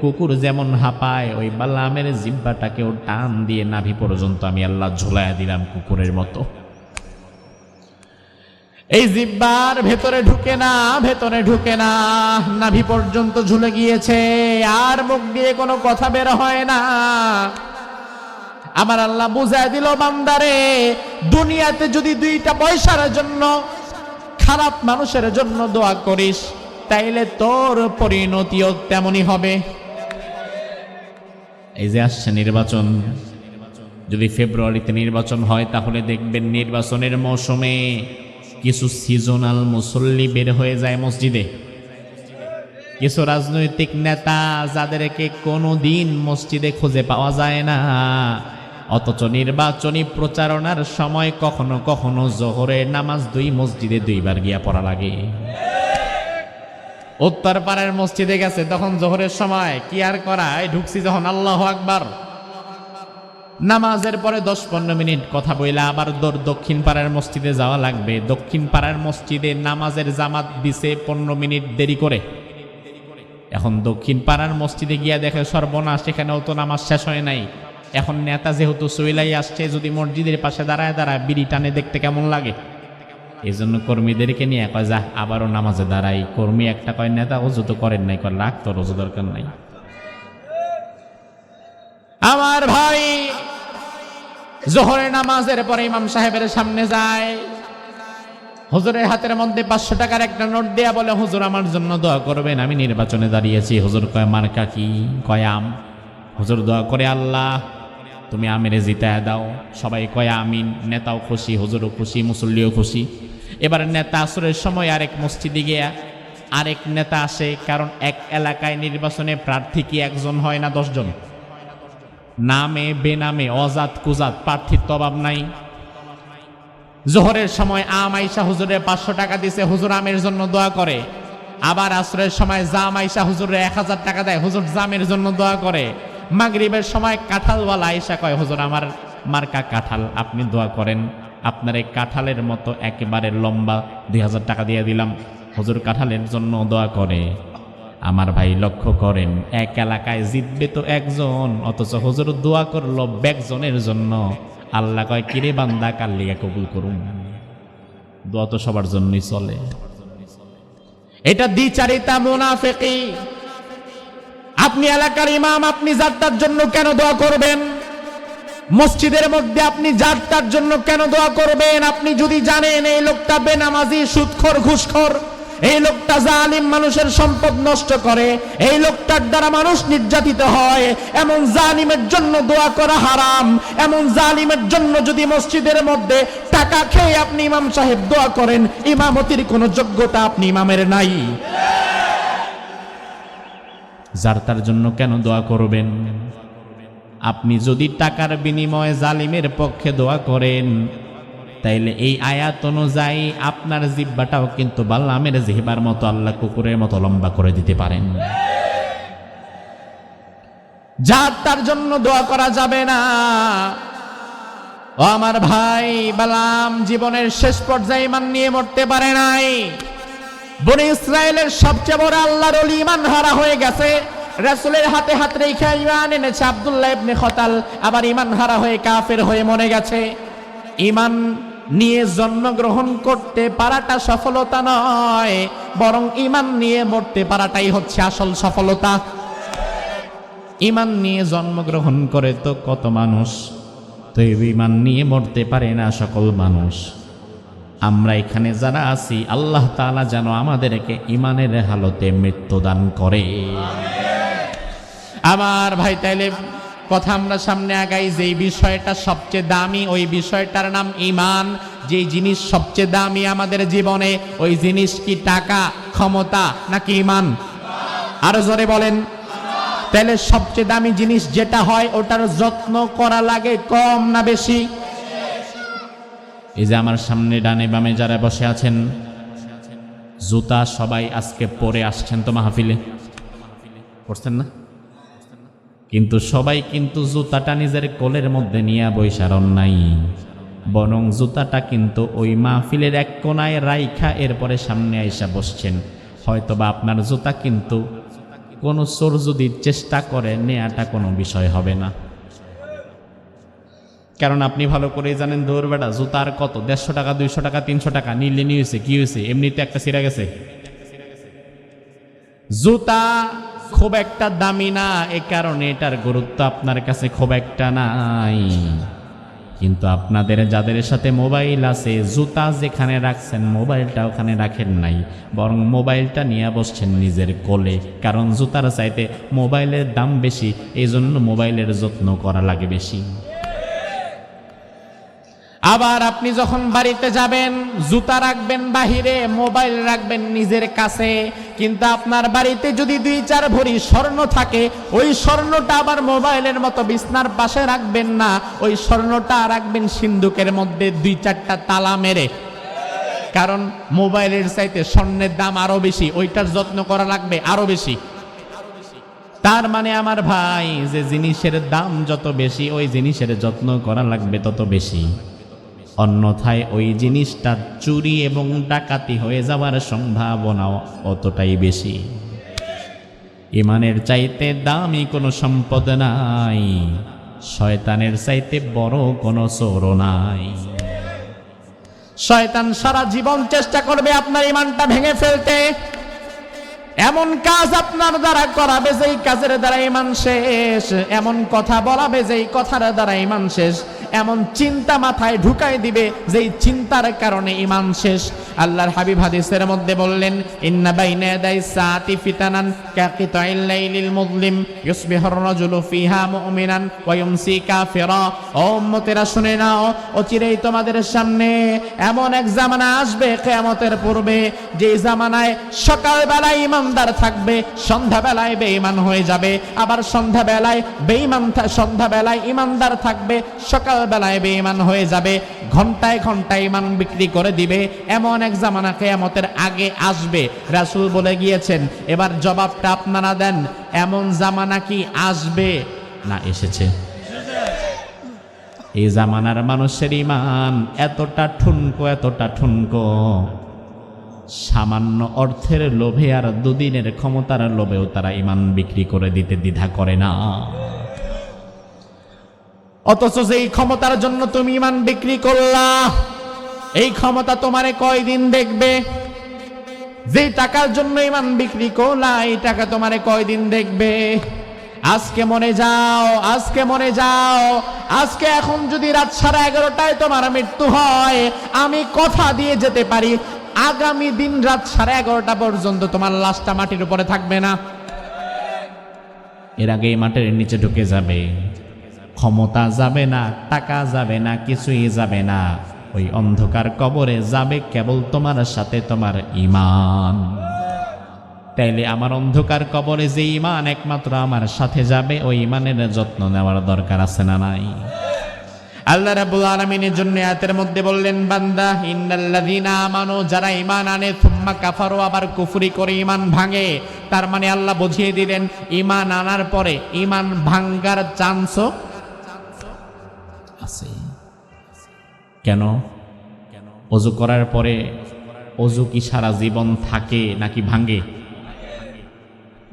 কুকুর যেমন হাঁপায়, ওই বালামের জিহ্বাটাকেও টান দিয়ে নাভি পর্যন্ত আমি আল্লাহ ঝুলাইয়া দিলাম কুকুরের মতো। এই জিহ্বার ভেতরে ঢুকে না, নাভি পর্যন্ত ঝুলে গিয়েছে, আর মুখ দিয়ে কোনো কথা বের হয় না। আমার আল্লাহ বুঝায় দিল, বান্দারে, দুনিয়াতে যদি 2টা পয়সার জন্য খারাপ মানুষের জন্য দোয়া করিস, তাইলে তোর পরিণতিও তেমনই হবে। এই যে আসছে নির্বাচন, যদি ফেব্রুয়ারিতে নির্বাচন হয়, তাহলে দেখবেন নির্বাচনের মৌসুমে কিছু সিজনাল মুসল্লি বের হয়ে যায় মসজিদে। কিছু রাজনৈতিক নেতা যাদেরকে কোনোদিন মসজিদে খুঁজে পাওয়া যায় না, অথচ নির্বাচনী প্রচারণার সময় কখনো কখনো জোহরের নামাজ 2 মসজিদে 2 বার গিয়া পড়া লাগে। উত্তরপাড়ার মসজিদে গেছে, তখন জোহরের সময় কি আর করায়, ঢুকছি যখন আল্লাহু আকবার, নামাজের পরে 10-15 মিনিট কথা বইলা আবার দক্ষিণ পাড়ার মসজিদে যাওয়া লাগবে। দক্ষিণ পাড়ার মসজিদে নামাজের জামাত দিছে 15 মিনিট দেরি করে। এখন দক্ষিণ পাড়ার মসজিদে গিয়া দেখে সর্বনাশ, সেখানেও তো নামাজ শেষ হয় নাই। এখন নেতা যেহেতু চইলাই আসছে, যদি মসজিদের পাশে দাঁড়ায় বিড়ি টানে দেখতে কেমন লাগে? এই জন্য কর্মীদেরকে নিয়ে কয়, যা আবারও নামাজে দাঁড়াই। কর্মী একটা কয়, নেতা ওযু তো করেন নাই, কয় রাখ, তোর ওযু দরকার নাই। আমার ভাই, জোহরের নামাজের পরে ইমাম সাহেবের সামনে যায়, হুজুরের হাতের মধ্যে 500 টাকার একটা নোট দেয়া বলে, হুজুর আমার জন্য দোয়া করবেন, আমি নির্বাচনে দাঁড়িয়েছি। হুজুর কয়, মার্কা কি? কয় আম। হুজুর দোয়া করে, আল্লাহ তুমি আমেরে জিতায়া দাও। সবাই কয় আমিন। নেতাও খুশি, হুজুরও খুশি, মুসল্লিও খুশি। এবার নেতা আসরের সময় আরেক মসজিদে গিয়া আরেক নেতা আসে, কারণ এক এলাকায় নির্বাচনে প্রার্থী কি 1 জন হয় না 10 জন? নামে বেনামে অজাত কুজাত প্রার্থীর তো অভাব নাই। জোহরের সময় আম আইসা হুজুরে 500 টাকা দিছে, হুজুর আমের জন্য দোয়া করে। আবার আসরের সময় জাম আইসা হুজুরে 1000 টাকা দেয়, হুজুর জামের জন্য দোয়া করে। মাগরিবের সময় কাঁঠালওয়ালা আইসা কয়, হুজুর আমার মার্কা কাঁঠাল, আপনি দোয়া করেন। আপনার এই কাঁঠালের মতো একেবারে লম্বা 2000 টাকা দিয়ে দিলাম। হুজুর কাঁঠালের জন্য দোয়া করে। আমার ভাই লক্ষ্য করেন, এক এলাকায় জিতবে তো 1 জন, অথচ হুজুর দোয়া করলো 100 জনের জন্য। আল্লাহ কয়, কিরে বান্দা, কার লিগে কবুল করুন? দোয়া তো সবার জন্যই চলে। এটা দ্বিচারিতা, মুনাফিকি। আপনি এলাকার ইমাম, আপনি যার তার জন্য কেন দোয়া করবেন? মসজিদের মধ্যে আপনি যার তার জন্য কেন দোয়া করবেন? আপনি যদি জানেন এই লোকটা বেনামাজি, সুদখোর, ঘুষখোর, এই লোকটা জালিম, মানুষের সম্পদ নষ্ট করে, এই লোকটার দ্বারা মানুষ নির্যাতিত হয়, এমন জালিমের জন্য দোয়া করা হারাম। এমন জালিমের জন্য যদি মসজিদের মধ্যে টাকা খেয়ে আপনি ইমাম সাহেব দোয়া করেন, ইমামতির কোনো যোগ্যতা আপনি ইমামের নাই। যার তার জন্য কেন দোয়া করবেন? আপনি যদি টাকার বিনিময়ে জালিমের পক্ষে দোয়া করেন, তাইলে এই আয়াত অনুযায়ী আপনার জিহ্বাটাও কিন্তু বালামের জিহ্বার মতো আল্লাহ কুকুরের মতো লম্বা করে দিতে পারেন। যার তার জন্য দোয়া করা যাবে না। ও আমার ভাই, বালাম জীবনের শেষ পর্যায়ে ঈমান নিয়ে মরতে পারে নাই। বনি ইসরায়েলের সবচেয়ে বড় আল্লাহর ওলি ঈমান হারা হয়ে গেছে। রাসূলের হাতে হাত রেখে ঈমান এনেছে আব্দুল্লাহ ইবনে খতাল, আবার ঈমান হারা হয়ে কাফের হয়ে মরে গেছে। ঈমান নিয়ে জন্মগ্রহণ করতে পারাটা সফলতা নয়, বরং ঈমান নিয়ে মরতে পারাটাই হচ্ছে আসল সফলতা। ঈমান নিয়ে জন্মগ্রহণ করে তো কত মানুষ, তো ঈমান নিয়ে মরতে পারে না সকল মানুষ। আমরা এখানে যারা আছি, আল্লাহ তাআলা যেন আমাদেরকে ঈমানের হালতে মৃত্যুদান করে। আমার ভাই, তাইলে কথা আমরা সামনে আগাই। যেই বিষয়টা সবচেয়ে দামি, ওই বিষয়টার নাম ঈমান। যেই জিনিস সবচেয়ে দামি আমাদের জীবনে, ওই জিনিস কি টাকা, ক্ষমতা নাকি ঈমান? আরো জোরে বলেন। তাহলে সবচেয়ে দামি জিনিস যেটা হয়, ওটার যত্ন করা লাগে কম না বেশি? এই যে আমার সামনে ডানে বামে যারা বসে আছেন, জুতা সবাই আজকে পরে আসছেন তো মাহফিলে, পড়ছেন না? কিন্তু সবাই কিন্তু জুতাটা নিজের কোলের মধ্যে নিয়ে বৈশারণ নাই, বরং জুতাটা কিন্তু ওই মাহফিলের এক কোনায় রাইখা এরপরে সামনে আইসা বসছেন। হয়তোবা আপনার জুতা কিন্তু কোনো চোর যদি চেষ্টা করে নেয়াটা কোনো বিষয় হবে না, কারণ আপনি ভালো করেই জানেন দৌড় বেটা জুতার কত 150 টাকা 200 টাকা 300 টাকা নিলে নিয়েছে, কি হয়েছে? এমনিতে একটা ছিঁড়ে গেছে। জুতা খুব একটা দামি না, এ কারণে এটার গুরুত্ব আপনার কাছে খুব একটা নাই। কিন্তু আপনাদের যাদের সাথে মোবাইল আছে, জুতা যেখানে রাখছেন মোবাইলটা ওখানে রাখেন নাই, বরং মোবাইলটা নিয়ে বসছেন নিজের কোলে, কারণ জুতার চাইতে মোবাইলের দাম বেশি, এই জন্য মোবাইলের যত্ন করা লাগে বেশি। আবার আপনি যখন বাড়িতে যাবেন, জুতা রাখবেন বাহিরে, মোবাইল রাখবেন নিজের কাছে। কিন্তু আপনার বাড়িতে যদি 2-4 ভরি স্বর্ণ থাকে, ওই স্বর্ণটা আবার মোবাইলের মতো বিছনার পাশে রাখবেন না, ওই স্বর্ণটা রাখবেন সিন্দুকের মধ্যে 2-4টা তালা মেরে। কারণ মোবাইলের চাইতে স্বর্ণের দাম আরো বেশি, ওইটার যত্ন করা লাগবে আরো বেশি। তার মানে আমার ভাই, যে জিনিসের দাম যত বেশি, ওই জিনিসের যত্ন করা লাগবে তত বেশি। অন্যথায় ওই জিনিসটা চুরি এবং ডাকাতি হয়ে যাওয়ার সম্ভাবনাও অতটাই বেশি। ঈমানের চাইতে দামি কোনো সম্পদ নাই, শয়তানের চাইতে বড় কোনো চোর নাই। শয়তান সারা জীবন চেষ্টা করবে আপনার ঈমানটা ভেঙে ফেলতে, এমন কাজ আপনার দ্বারা করাবে যেই কাজের দ্বারা ঈমান শেষ, এমন কথা বলাবে যেই কথার দ্বারা ঈমান শেষ, এমন চিন্তা মাথায় ঢুকাই দিবে যেই চিন্তার কারণে ঈমান শেষ। আল্লাহর হাবিব হাদিসের মধ্যে বললেন, ইন্না বাইনা ইয়াদাই সাআতি ফিতানান কাকিতাইল লাইলিল মুযলিম ইউসবিহুর রাজুলু ফিহা মুমিনান ওয়া ইউমসি কাফিরা। ও উম্মতেরা শুনে নাও, অচিরেই তোমাদের সামনে এমন এক জামানা আসবে কিয়ামতের পূর্বে, যে জামানায় সকালবেলায় ঈমানদার থাকবে, সন্ধ্যাবেলায় বেঈমান হয়ে যাবে, আবার সন্ধ্যাবেলায় ঈমানদার থাকবে, সকালবেলায় বেঈমান হয়ে যাবে, ঘন্টায় ঘন্টায় ঈমান বিক্রি করে দিবে। এমন এক জামানা কিয়ামতের আগে আসবে। রাসূল বলে গিয়েছেন, এবার জবাবটা আপনারা দেন, এমন জামানা কি আসবে না এসেছে? এই জামানার মানুষের ঈমান এতটা ঠুনকো, সামান্য অর্থের লোভে আর দুদিনের ক্ষমতার লোভেও তারা ঈমান বিক্রি করে দিতে দ্বিধা করে না। অথচ যেই ক্ষমতার জন্য তুমি ঈমান বিক্রি করলা, এই ক্ষমতা তোমারে কয়দিন দেখবে? যেই টাকার জন্য ঈমান বিক্রি করলা, এই টাকা তোমারে কয়দিন দেখবে? আজকে মনে যাও, আজকে এখন যদি রাত 11:30টায় তোমার মৃত্যু হয়, আমি কথা দিয়ে যেতে পারি, আগামী দিন রাত 11:30 পর্যন্ত তোমার লাশটা মাটির উপরে থাকবে না। এর আগে মাটির নিচে ঢুকে যাবে। ক্ষমতা যাবে না, টাকা যাবে না, কিছুই যাবে না। ওই অন্ধকার কবরে যাবে কেবল তোমার সাথে তোমার ঈমান। তাইলে আমার অন্ধকার কবরে যে ঈমান একমাত্র আমার সাথে যাবে, ওই ঈমানের যত্ন নেওয়ার দরকার আছে না নাই? আল্লাহ রাব্বুল আলামিনের জন্য আয়াতের মধ্যে বললেন, বান্দা ইন্নাল্লাযীনা আমানু, যারা ঈমান আনে, থুম্মা কাফারু, আবার কুফরি করে ঈমান ভাঙে। তার মানে আল্লাহ বুঝিয়ে দিলেন, ঈমান আনার পরে ঈমান ভাঙার চান্সও আছে। কেন? ওযু করার পরে ওযু কি সারা জীবন থাকে নাকি ভাঙে?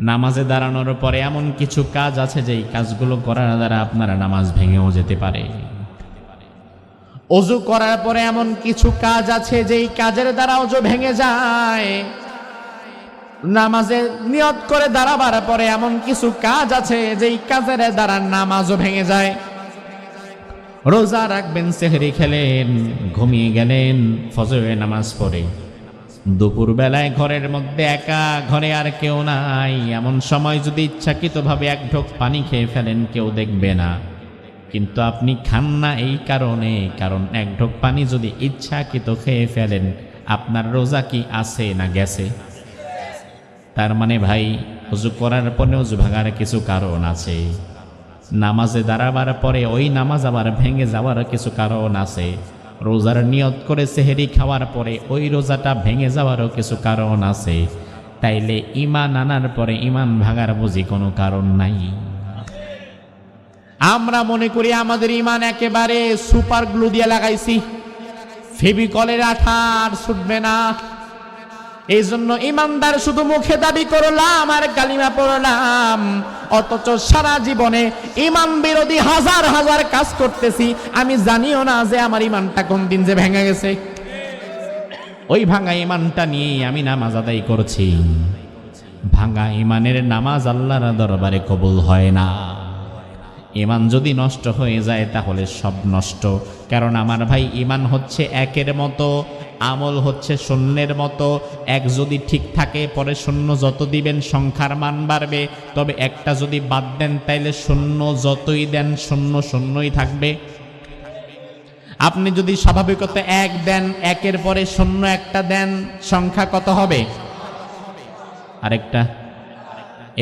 নামাজে দাঁড়ানোর পরে এমন কিছু কাজ আছে যেই কাজগুলো করার দ্বারা আপনার নামাজ ভেঙেও যেতে পারে। ওযু করার পরে এমন কিছু কাজ আছে যেই কাজের দ্বারা ওযু ভেঙে যায়। নামাজে নিয়ত করে দাঁড়াবার পরে এমন কিছু কাজ আছে যেই কাজের দ্বারা নামাজও ভেঙে যায়। রোজা রাখবেন, সেহরি খেলেন, ঘুমিয়ে গেলেন, ফজরের নামাজ পড়ে দুপুর বেলায় ঘরের মধ্যে একা, ঘরে আর কেউ নাই, এমন সময় যদি ইচ্ছাকৃতভাবে এক ঢোক পানি খেয়ে ফেলেন কেউ দেখবে না, কিন্তু আপনি খান না এই কারণে, কারণ এক ঢোক পানি যদি ইচ্ছাকৃত খেয়ে ফেলেন আপনার রোজা কি আছে না গেছে? তার মানে ভাই ওযু করার পরে ওযু ভাঙার কিছু কারণ আছে। নামাজে দাঁড়াবার পরে ওই নামাজ আবার ভেঙে যাওয়ার কিছু কারণ আছে। রোজার নিয়ত করে সেহরি খাওয়ার পরে ওই রোজাটা ভেঙে যাওয়ারও কিছু কারণ আছে। তাইলে ঈমান আনার পরে ঈমান ভাঙার বুঝি কোনো কারণ নাই। আমরা মনে করি আমাদের ঈমান একেবারে সুপার গ্লু দিয়ে লাগাইছি, ফেভিকলের আঠা আর ছুটবে না। এই জন্য ইমানদার শুধু মুখে দাবি করলাম আর কালিমা পড়লাম, অথচ সারা জীবনে ইমান বিরোধী হাজার হাজার কাজ করতেছি, আমি জানিও না যে আমার ইমানটা কোন দিন যে ভেঙে গেছে। ওই ভাঙা ইমানটা নিয়ে আমি নামাজ আদায় করছি। ভাঙা ইমানের নামাজ আল্লাহর দরবারে কবুল হয় না। ইমান যদি নষ্ট হয়ে যায় তাহলে সব নষ্ট। কারণ আমার ভাই ইমান হচ্ছে একের মতো, আমল হচ্ছে শূন্যের মতো। এক যদি ঠিক থাকে পরে শূন্য যত দিবেন সংখ্যার মান বাড়বে, তবে একটা যদি বাদ দেন তাইলে শূন্য যতই দেন শূন্য শূন্যই থাকবে। আপনি যদি স্বাভাবিকতা এক দেন, একের পরে শূন্য একটা দেন, সংখ্যা কত হবে? আরেকটা।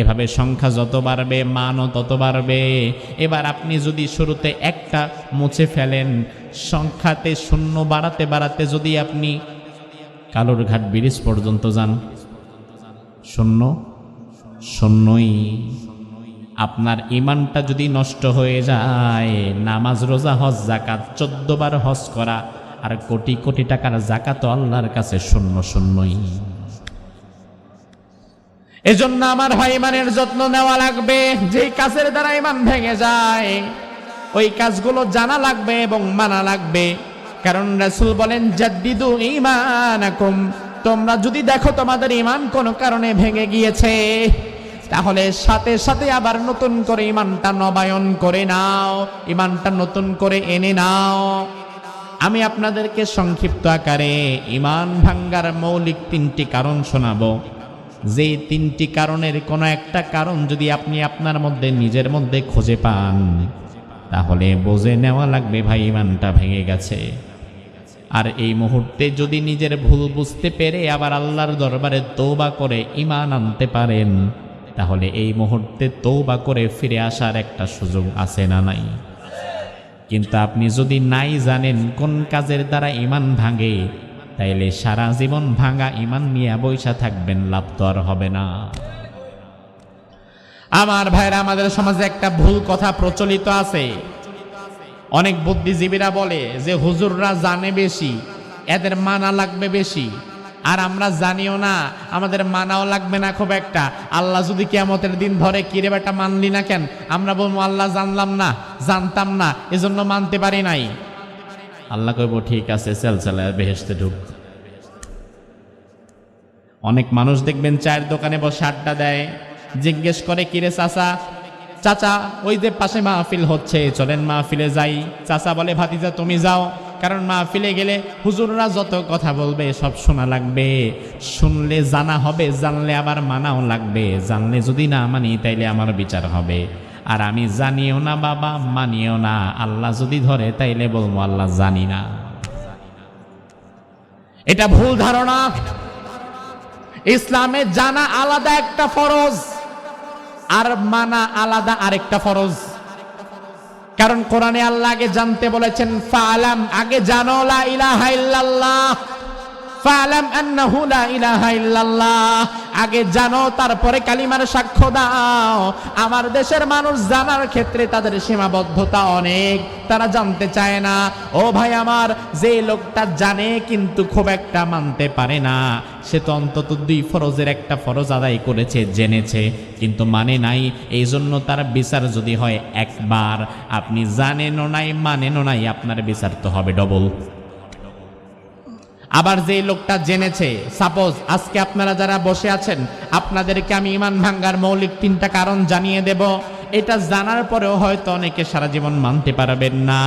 এভাবে সংখ্যা যত বাড়বে মানও তত বাড়বে। এবার আপনি যদি শুরুতে একটা মুছে ফেলেন, সংখ্যাতে শূন্য বাড়াতে বাড়াতে যদি আপনি কালুরঘাট ব্রিজ পর্যন্ত যান, শূন্য শূন্যই। আপনার ইমানটা যদি নষ্ট হয়ে যায়, নামাজ রোজা হজ জাকাত 14 বার হজ করা আর কোটি কোটি টাকার জাকাত আল্লাহর কাছে শূন্য শূন্যই। এজন্য আমার ভাই ইমানের যত্ন নেওয়া লাগবে। যেই কাজের দ্বারা ইমান ভেঙে যায় ওই কাজগুলো জানা লাগবে এবং মানা লাগবে। কারণ রাসূল বলেন জাদ্দিদু ঈমানাকুম, তোমরা যদি দেখো তোমাদের ঈমান কোনো কারণে ভেঙে গিয়েছে তাহলে সাথে সাথে আবার নতুন করে ঈমানটা নবায়ন করে নাও, ঈমানটা নতুন করে এনে নাও। আমি আপনাদেরকে সংক্ষিপ্ত আকারে ঈমান ভাঙ্গার মৌলিক 3টি কারণ শোনাবো। যে 3টি কারণের কোনো একটা কারণ যদি আপনি আপনার মধ্যে নিজের মধ্যে খুঁজে পান তাহলে বুঝে নেওয়া লাগবে ভাই ঈমানটা ভেঙে গেছে। আর এই মুহূর্তে যদি নিজের ভুল বুঝতে পেরে আবার আল্লাহর দরবারে তওবা করে ঈমান আনতে পারেন তাহলে এই মুহূর্তে তওবা করে ফিরে আসার একটা সুযোগ আছে না নাই? কিন্তু আপনি যদি নাই জানেন কোন কাজের দ্বারা ঈমান ভাঙে তাইলে সারা জীবন ভাঙা ঈমান নিয়ে বইসা থাকবেন, লাভ তো আর হবে না। আমার ভাইরা, আমাদের সমাজে একটা ভুল কথা প্রচলিত আছে। অনেক বুদ্ধিজীবীরা বলে যে হুজুররা জানে বেশি, এদের মানা লাগবে বেশি। আর আমরা জানিও না, আমাদের মানাও লাগবে না খুব একটা। আল্লাহ যদি কিয়ামতের দিন ধরে, কিরে বেটা মানলি না কেন? আমরা বলবো আল্লাহ জানলাম না, জানতাম না, এজন্য মানতে পারি নাই। আল্লাহ কইব ঠিক আছে, চল চল বেহেশতে ঢুক। অনেক মানুষ দেখবেন চায়ের দোকানে বসে আড্ডা দেয়, জিজ্ঞেস করে কিরে চাচা, চাচা ওই যে পাশে মাহফিল হচ্ছে, চলেন মাহফিলে যাই। চাচা বলে ভাতিজা তুমি যাও, কারণ মাহফিলে গেলে হুজুররা যত কথা বলবে সব শোনা লাগবে। শুনলে জানা হবে, জানলে আবার মানাও লাগবে। জানলে যদি না মানি তাইলে আমার বিচার হবে। আর আমি জানিও না বাবা, মানিও না, আল্লাহ যদি ধরে তাইলে বলবো আল্লাহ জানি না। এটা ভুল ধারণা। ইসলামে জানা আলাদা একটা ফরজ আর মানা আলাদা আরেকটা ফরজ। কারণ কোরআনে আল্লাহ আগে জানতে বলেছেন, ফাআলাম, আগে জানো লা ইলাহা ইল্লাল্লাহ। ফালাম আন্নাহু লা ইলাহা ইল্লাল্লাহ, আগে জানো তারপরে কালিমার সাক্ষ্য দাও। আমার দেশের মানুষ জানার ক্ষেত্রে তাদের সীমাবদ্ধতা অনেক, তারা জানতে চায় না। ও ভাই আমার, যে লোকটা জানে কিন্তু খুব একটা মানতে পারে না, সে তো অন্তত 2 ফরজের একটা ফরজ আদায় করেছে, জেনেছে কিন্তু মানে নাই। এই জন্য তার বিচার যদি হয় একবার, আপনি জানেনও নাই মানেনও নাই, আপনার বিচার তো হবে ডবল। আবার যে লোকটা জেনেছে, সাপোজ আজকে আপনারা যারা বসে আছেন, আপনাদেরকে আমি ঈমান ভাঙ্গার মৌলিক 3টা কারণ জানিয়ে দেব। এটা জানার পরেও হয়তো অনেকে সারা জীবন মানতে পারবেন না,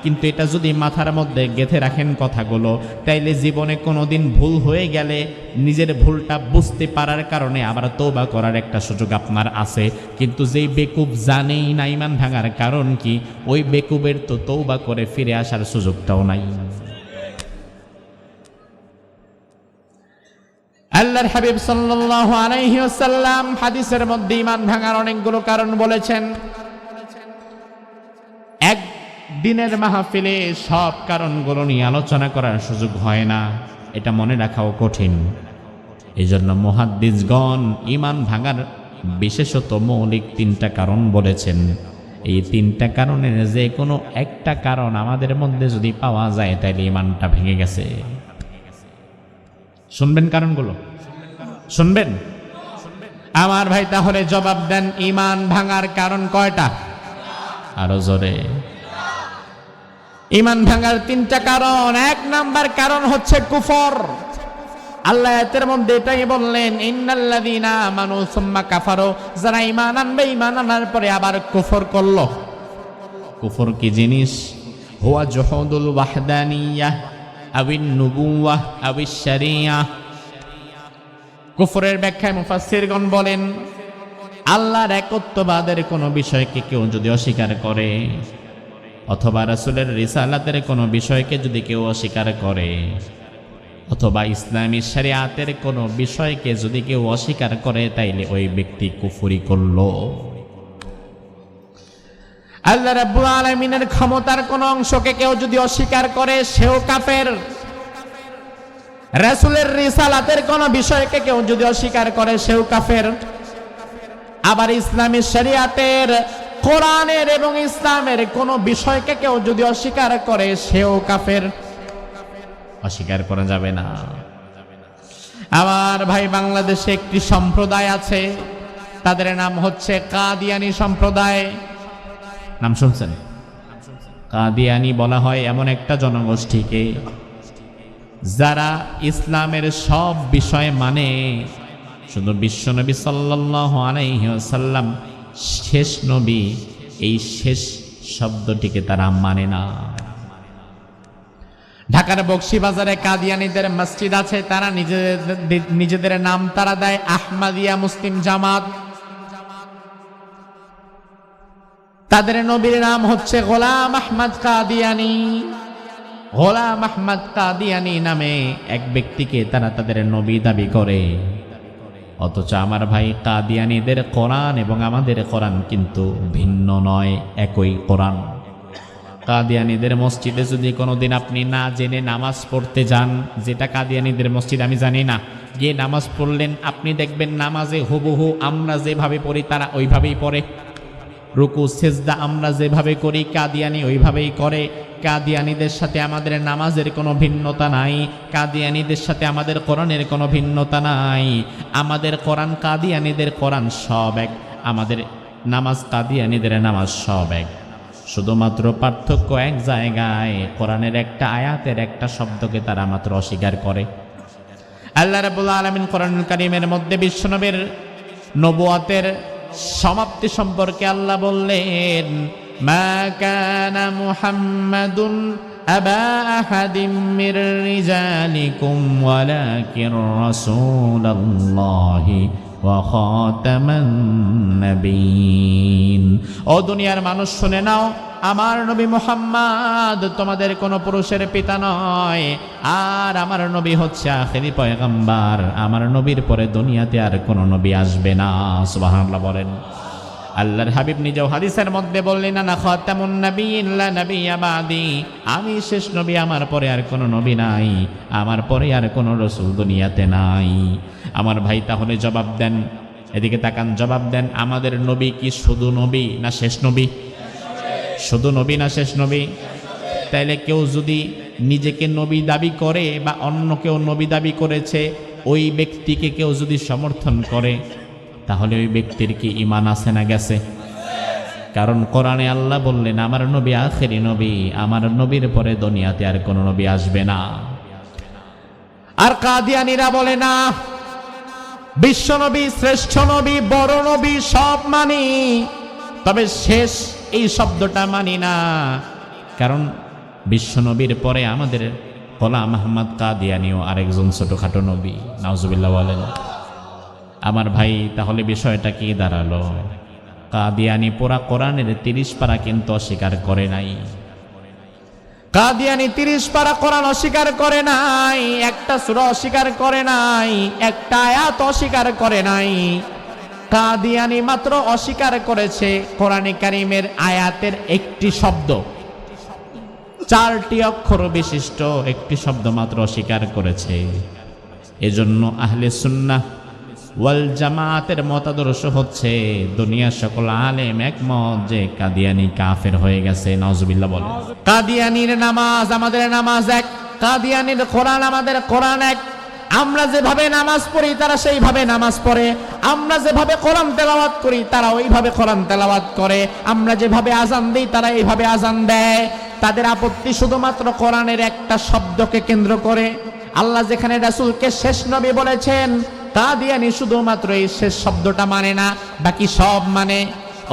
কিন্তু এটা যদি মাথার মধ্যে গেঁথে রাখেন কথাগুলো, তাইলে জীবনে কোনোদিন ভুল হয়ে গেলে নিজের ভুলটা বুঝতে পারার কারণে আবার তওবা করার একটা সুযোগ আপনার আছে। কিন্তু যেই বেকুব জানেই না ঈমান ভাঙার কারণ কি, ওই বেকুবের তো তওবা করে ফিরে আসার সুযোগটাও নাই। আল্লাহর হাবিব সাল্লাল্লাহু আলাইহি ওয়াসাল্লাম হাদিসের মধ্যে ঈমান ভাঙার অনেকগুলো কারণ বলেছেন। এক দিনের মাহফিলে সব কারণগুলো নিয়ে আলোচনা করার সুযোগ হয় না, এটা মনে রাখাও কঠিন। এই জন্য মুহাদ্দিসগণ ঈমান ভাঙার বিশেষত মৌলিক 3টা কারণ বলেছেন। এই 3টা কারণের যে কোনো একটা কারণ আমাদের মধ্যে যদি পাওয়া যায়, তাহলে ঈমানটা ভেঙে গেছে। শুনবেন কারণগুলো, শুনবেন আমার ভাই? তাহলে জবাব দেন, ঈমান ভাঙার কারণ কয়টা? আরো জোরে। ঈমান ভাঙার 3টা কারণ। 1 নাম্বার কারণ হচ্ছে কুফর। আল্লাহ এর মধ্যে এটাই বললেন, ইন্নাল্লাযীনা আমানু সুম্মা কাফারু, যারা ঈমান আনবে, ঈমান আনার পরে আবার কুফর করলো। কুফর কি জিনিস? হুয়া জুহুদুল ওয়াহদানিয়াহ আবিন নুবুওয়াহ আবিশ শারিয়াহ। কুফরের ব্যাখ্যায় মুফাসসিরগণ বলেন, আল্লাহর একত্ববাদের কোনো বিষয়কে কেউ যদি অস্বীকার করে, অথবা রাসূলের রিসালাতের কোনো বিষয়কে যদি কেউ অস্বীকার করে, অথবা ইসলামী শরিয়াতের কোনো বিষয়কে যদি কেউ অস্বীকার করে, তাইলে ওই ব্যক্তি কুফরি করলো। আল্লাহ রাব্বুল আলামিনের ক্ষমতার কোন অংশকে কেউ যদি অস্বীকার করে, সেও কাফের। রাসূলের রিসালাতের কোন বিষয়কে কেউ যদি অস্বীকার করে, সেও কাফের। আবার ইসলামী শরিয়াতের, কোরআনের এবং ইসলামের কোন বিষয়কে কেউ যদি অস্বীকার করে, সেও কাফের। অস্বীকার করা যাবে না। আমার ভাই, বাংলাদেশে একটি সম্প্রদায় আছে, তাদের নাম হচ্ছে কাদিয়ানী সম্প্রদায়। নাম শুনছেন? কাদিয়ানী বলা হয় এমন একটা জনগোষ্ঠীকে যারা ইসলামের সব বিষয় মানে, শুধু বিশ্বনবী সাল্লাল্লাহু আলাইহি ওয়াসাল্লাম শেষ নবী, এই শেষ শব্দটিকে তারা মানে না। ঢাকার বকশীবাজারে কাদিয়ানীদের মসজিদ আছে, তারা নিজেদের নাম তারা দেয় আহমদিয়া মুসলিম জামাত। তাদের নবীর নাম হচ্ছে গোলাম আহমদ কাদিয়ানী। গোলাম আহমদ কাদিয়ানী নামে এক ব্যক্তিকে তারা তাদের নবী দাবি করে। অথচ আমার ভাই, কাদিয়ানীদের কোরআন এবং আমাদের কোরআন কিন্তু ভিন্ন নয়, একই কোরআন। কাদিয়ানীদের মসজিদে যদি কোনোদিন আপনি না জেনে নামাজ পড়তে যান, যেটা কাদিয়ানীদের মসজিদ আমি জানি না, গিয়ে নামাজ পড়লেন, আপনি দেখবেন নামাজে হুবহু আমরা যেভাবে পড়ি তারা ওইভাবেই পড়ে। রুকু সেজদা আমরা যেভাবে করি কাদিয়ানী ওইভাবেই করে। কাদিয়ানীদের সাথে আমাদের নামাজের কোনো ভিন্নতা নাই, কাদিয়ানীদের সাথে আমাদের কোরআনের কোনো ভিন্নতা নাই। আমাদের কোরআন কাদিয়ানীদের কোরআন সব এক, আমাদের নামাজ কাদিয়ানীদের নামাজ সব এক। শুধুমাত্র পার্থক্য এক জায়গায়, কোরআনের একটা আয়াতের একটা শব্দকে তারা মাত্র অস্বীকার করে। আল্লাহ রাব্বুল আলামিন কোরআনুল কারীমের মধ্যে বিশ্বনবীর নবুয়তের সমাপ্তি সম্পর্কে আল্লাহ বললেন, মা কানা মুহাম্মাদুন আবা আহাদিম মির রিজালিকুম ওয়ালাকিন রাসূলুল্লাহি ওয়া খাতামান নাবিয়্যিন। ও দুনিয়ার মানুষ শুনে নাও, আমার নবী মুহাম্মদ তোমাদের কোনো পুরুষের পিতা নয়, আর আমার নবী হচ্ছে আখেরি পয়গম্বর। আমার নবীর পরে দুনিয়াতে আর কোনো নবী আসবে না। সুবহানাল্লাহ বলেন। আল্লাহর হাবিব নিজেও হাদিসের মধ্যে বললেন, আনা খাতামুন নাবিয়্যিন লা নাবিয়্যা বাদি, আমি শেষ নবী, আমার পরে আর কোনো নবী নাই, আমার পরে আর কোনো রাসূল দুনিয়াতে নাই। আমার ভাই তাহলে জবাব দেন, এদিকে তাকান, জবাব দেন, আমাদের নবী কি শুধু নবী না শেষ নবী? শুধু নবী না শেষ নবী? তাইলে কেউ যদি নিজেকে নবী দাবি করে বা অন্য কেউ নবী দাবি করেছে, ওই ব্যক্তিকে কেউ যদি সমর্থন করে, তাহলে ওই ব্যক্তির কি ঈমান আছে না গেছে? কারণ কোরআনে আল্লাহ বললেন, আমার নবী আখেরি নবী, আমার নবীর পরে দুনিয়াতে আর কোনো নবী আসবে না। আর কাদিয়ানীরা বলে না, বিশ্ব নবী, শ্রেষ্ঠ নবী, বড় নবী সব মানি, তবে শেষ এই শব্দটা মানি না। কারণ বিশ্ব নবীর পরে আমাদের গোলাম আহমদ কাদিয়ানীও আরেকজন ছোটখাটো নবী, নাউজুবিল্লাহ বলেন। আমার ভাই তাহলে বিষয়টা কি দাঁড়ালো? কাদিয়ানী পুরা কোরআনের 30 পারা কিন্তু অস্বীকার করে নাই। কাদিয়ানী 30 পারা কোরআন অস্বীকার করে নাই, একটা সূরা অস্বীকার করে নাই, একটা আয়াত অস্বীকার করে নাই। কাদিয়ানী মাত্র অস্বীকার করেছে কোরআনে কারীমের আয়াতের একটি শব্দ, 4টি অক্ষর বিশিষ্ট একটি শব্দ মাত্র অস্বীকার করেছে। এজন্য আহলে সুন্নাহ ওয়াল জামাতের মতাদর্শ হচ্ছে, দুনিয়ার সকল আলেম একমত যে কাদিয়ানী কাফের হয়ে গেছে। নাউজুবিল্লাহ বলেন। কাদিয়ানীর নামাজ আমাদের নামাজ এক, কাদিয়ানীর কোরআন আমাদের কোরআন এক। আমরা যেভাবে নামাজ পড়ি তারা সেইভাবে নামাজ পড়ে, আমরা যেভাবে কোরআন তেলাওয়াত করি তারা ওইভাবে কোরআন তেলাওয়াত করে, আমরা যেভাবে আজান দিই তারা এইভাবে আজান দেয়। তাদের আপত্তি শুধুমাত্র কোরআনের একটা শব্দকে কেন্দ্র করে। আল্লাহ যেখানে রাসূলকে শেষ নবী বলেছেন, কাদিয়ানী শুধুমাত্র এই শেষ শব্দটা মানে না, বাকি সব মানে।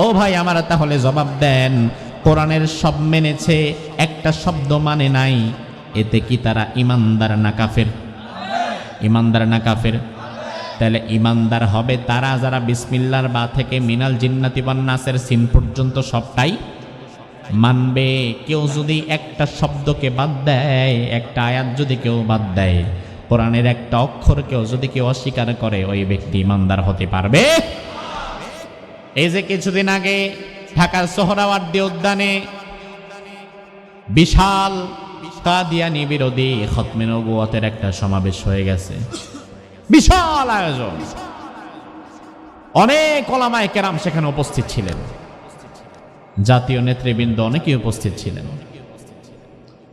ও ভাই আমার, তাহলে জবাব দেন, কোরআনের সব মেনেছে, একটা শব্দ মানে নাই, এতে কি তারা ইমানদার না কাফের? ইমানদার না কাফের? তাহলে ইমানদার হবে তারা যারা বিসমিল্লাহর বা থেকে মিনাল জিন্নাতি ওয়ান নাসের সিন পর্যন্ত সবটাই মানবে। কেউ যদি একটা শব্দকে বাদ দেয়, একটা আয়াত যদি কেউ বাদ দেয়, কোরআনের একটা অক্ষর কেউ যদি কেউ অস্বীকার করে, ওই ব্যক্তি ইমানদার হতে পারবে? এই যে কিছুদিন আগে ঢাকার সোহরাওয়ার্দী উদ্যানে বিশাল কাদিয়ানী বিরোধী খতমে নবুয়তের একটা সমাবেশ হয়ে গেছে, বিশাল আয়োজন, অনেক ওলামায়ে কেরাম সেখানে উপস্থিত ছিলেন, জাতীয় নেতৃবৃন্দ অনেকেই উপস্থিত ছিলেন,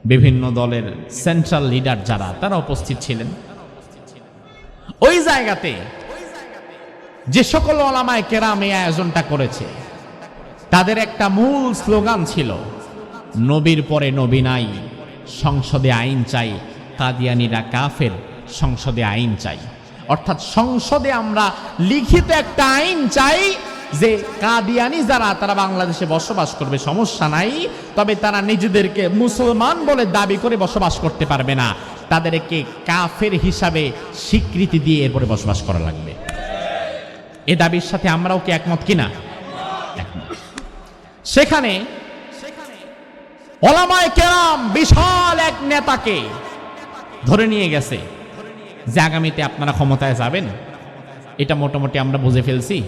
বিভিন্ন দলের সেন্ট্রাল লিডার যারা তারা উপস্থিত ছিলেন। ওই জায়গাতে যে সকল ওলামায়ে কেরাম এই আয়োজনটা করেছে, তাদের একটা মূল স্লোগান ছিল, নবীর পরে নবী নাই, সংসদে আইন চাই, কাদিয়ানীরা কাফের, সংসদে আইন চাই। অর্থাৎ সংসদে আমরা লিখিত একটা আইন চাই যে কাদিয়ানী যারা তারা বাংলাদেশে বসবাস করবে, সমস্যা নাই, তবে তারা নিজেদেরকে মুসলমান বলে দাবি করে বসবাস করতে পারবে না, তাদেরকে কাফের হিসাবে স্বীকৃতি দিয়ে এরপরে বসবাস করা লাগবে। এ দাবির সাথে আমরাও কি একমত কিনা? একমত। সেখানে ওলামায়ে কেরাম বিশাল এক নেতাকে ধরে নিয়ে গেছে যে আগামীতে আপনারা ক্ষমতায় যাবেন, এটা মোটামুটি আমরা বুঝে ফেলছি,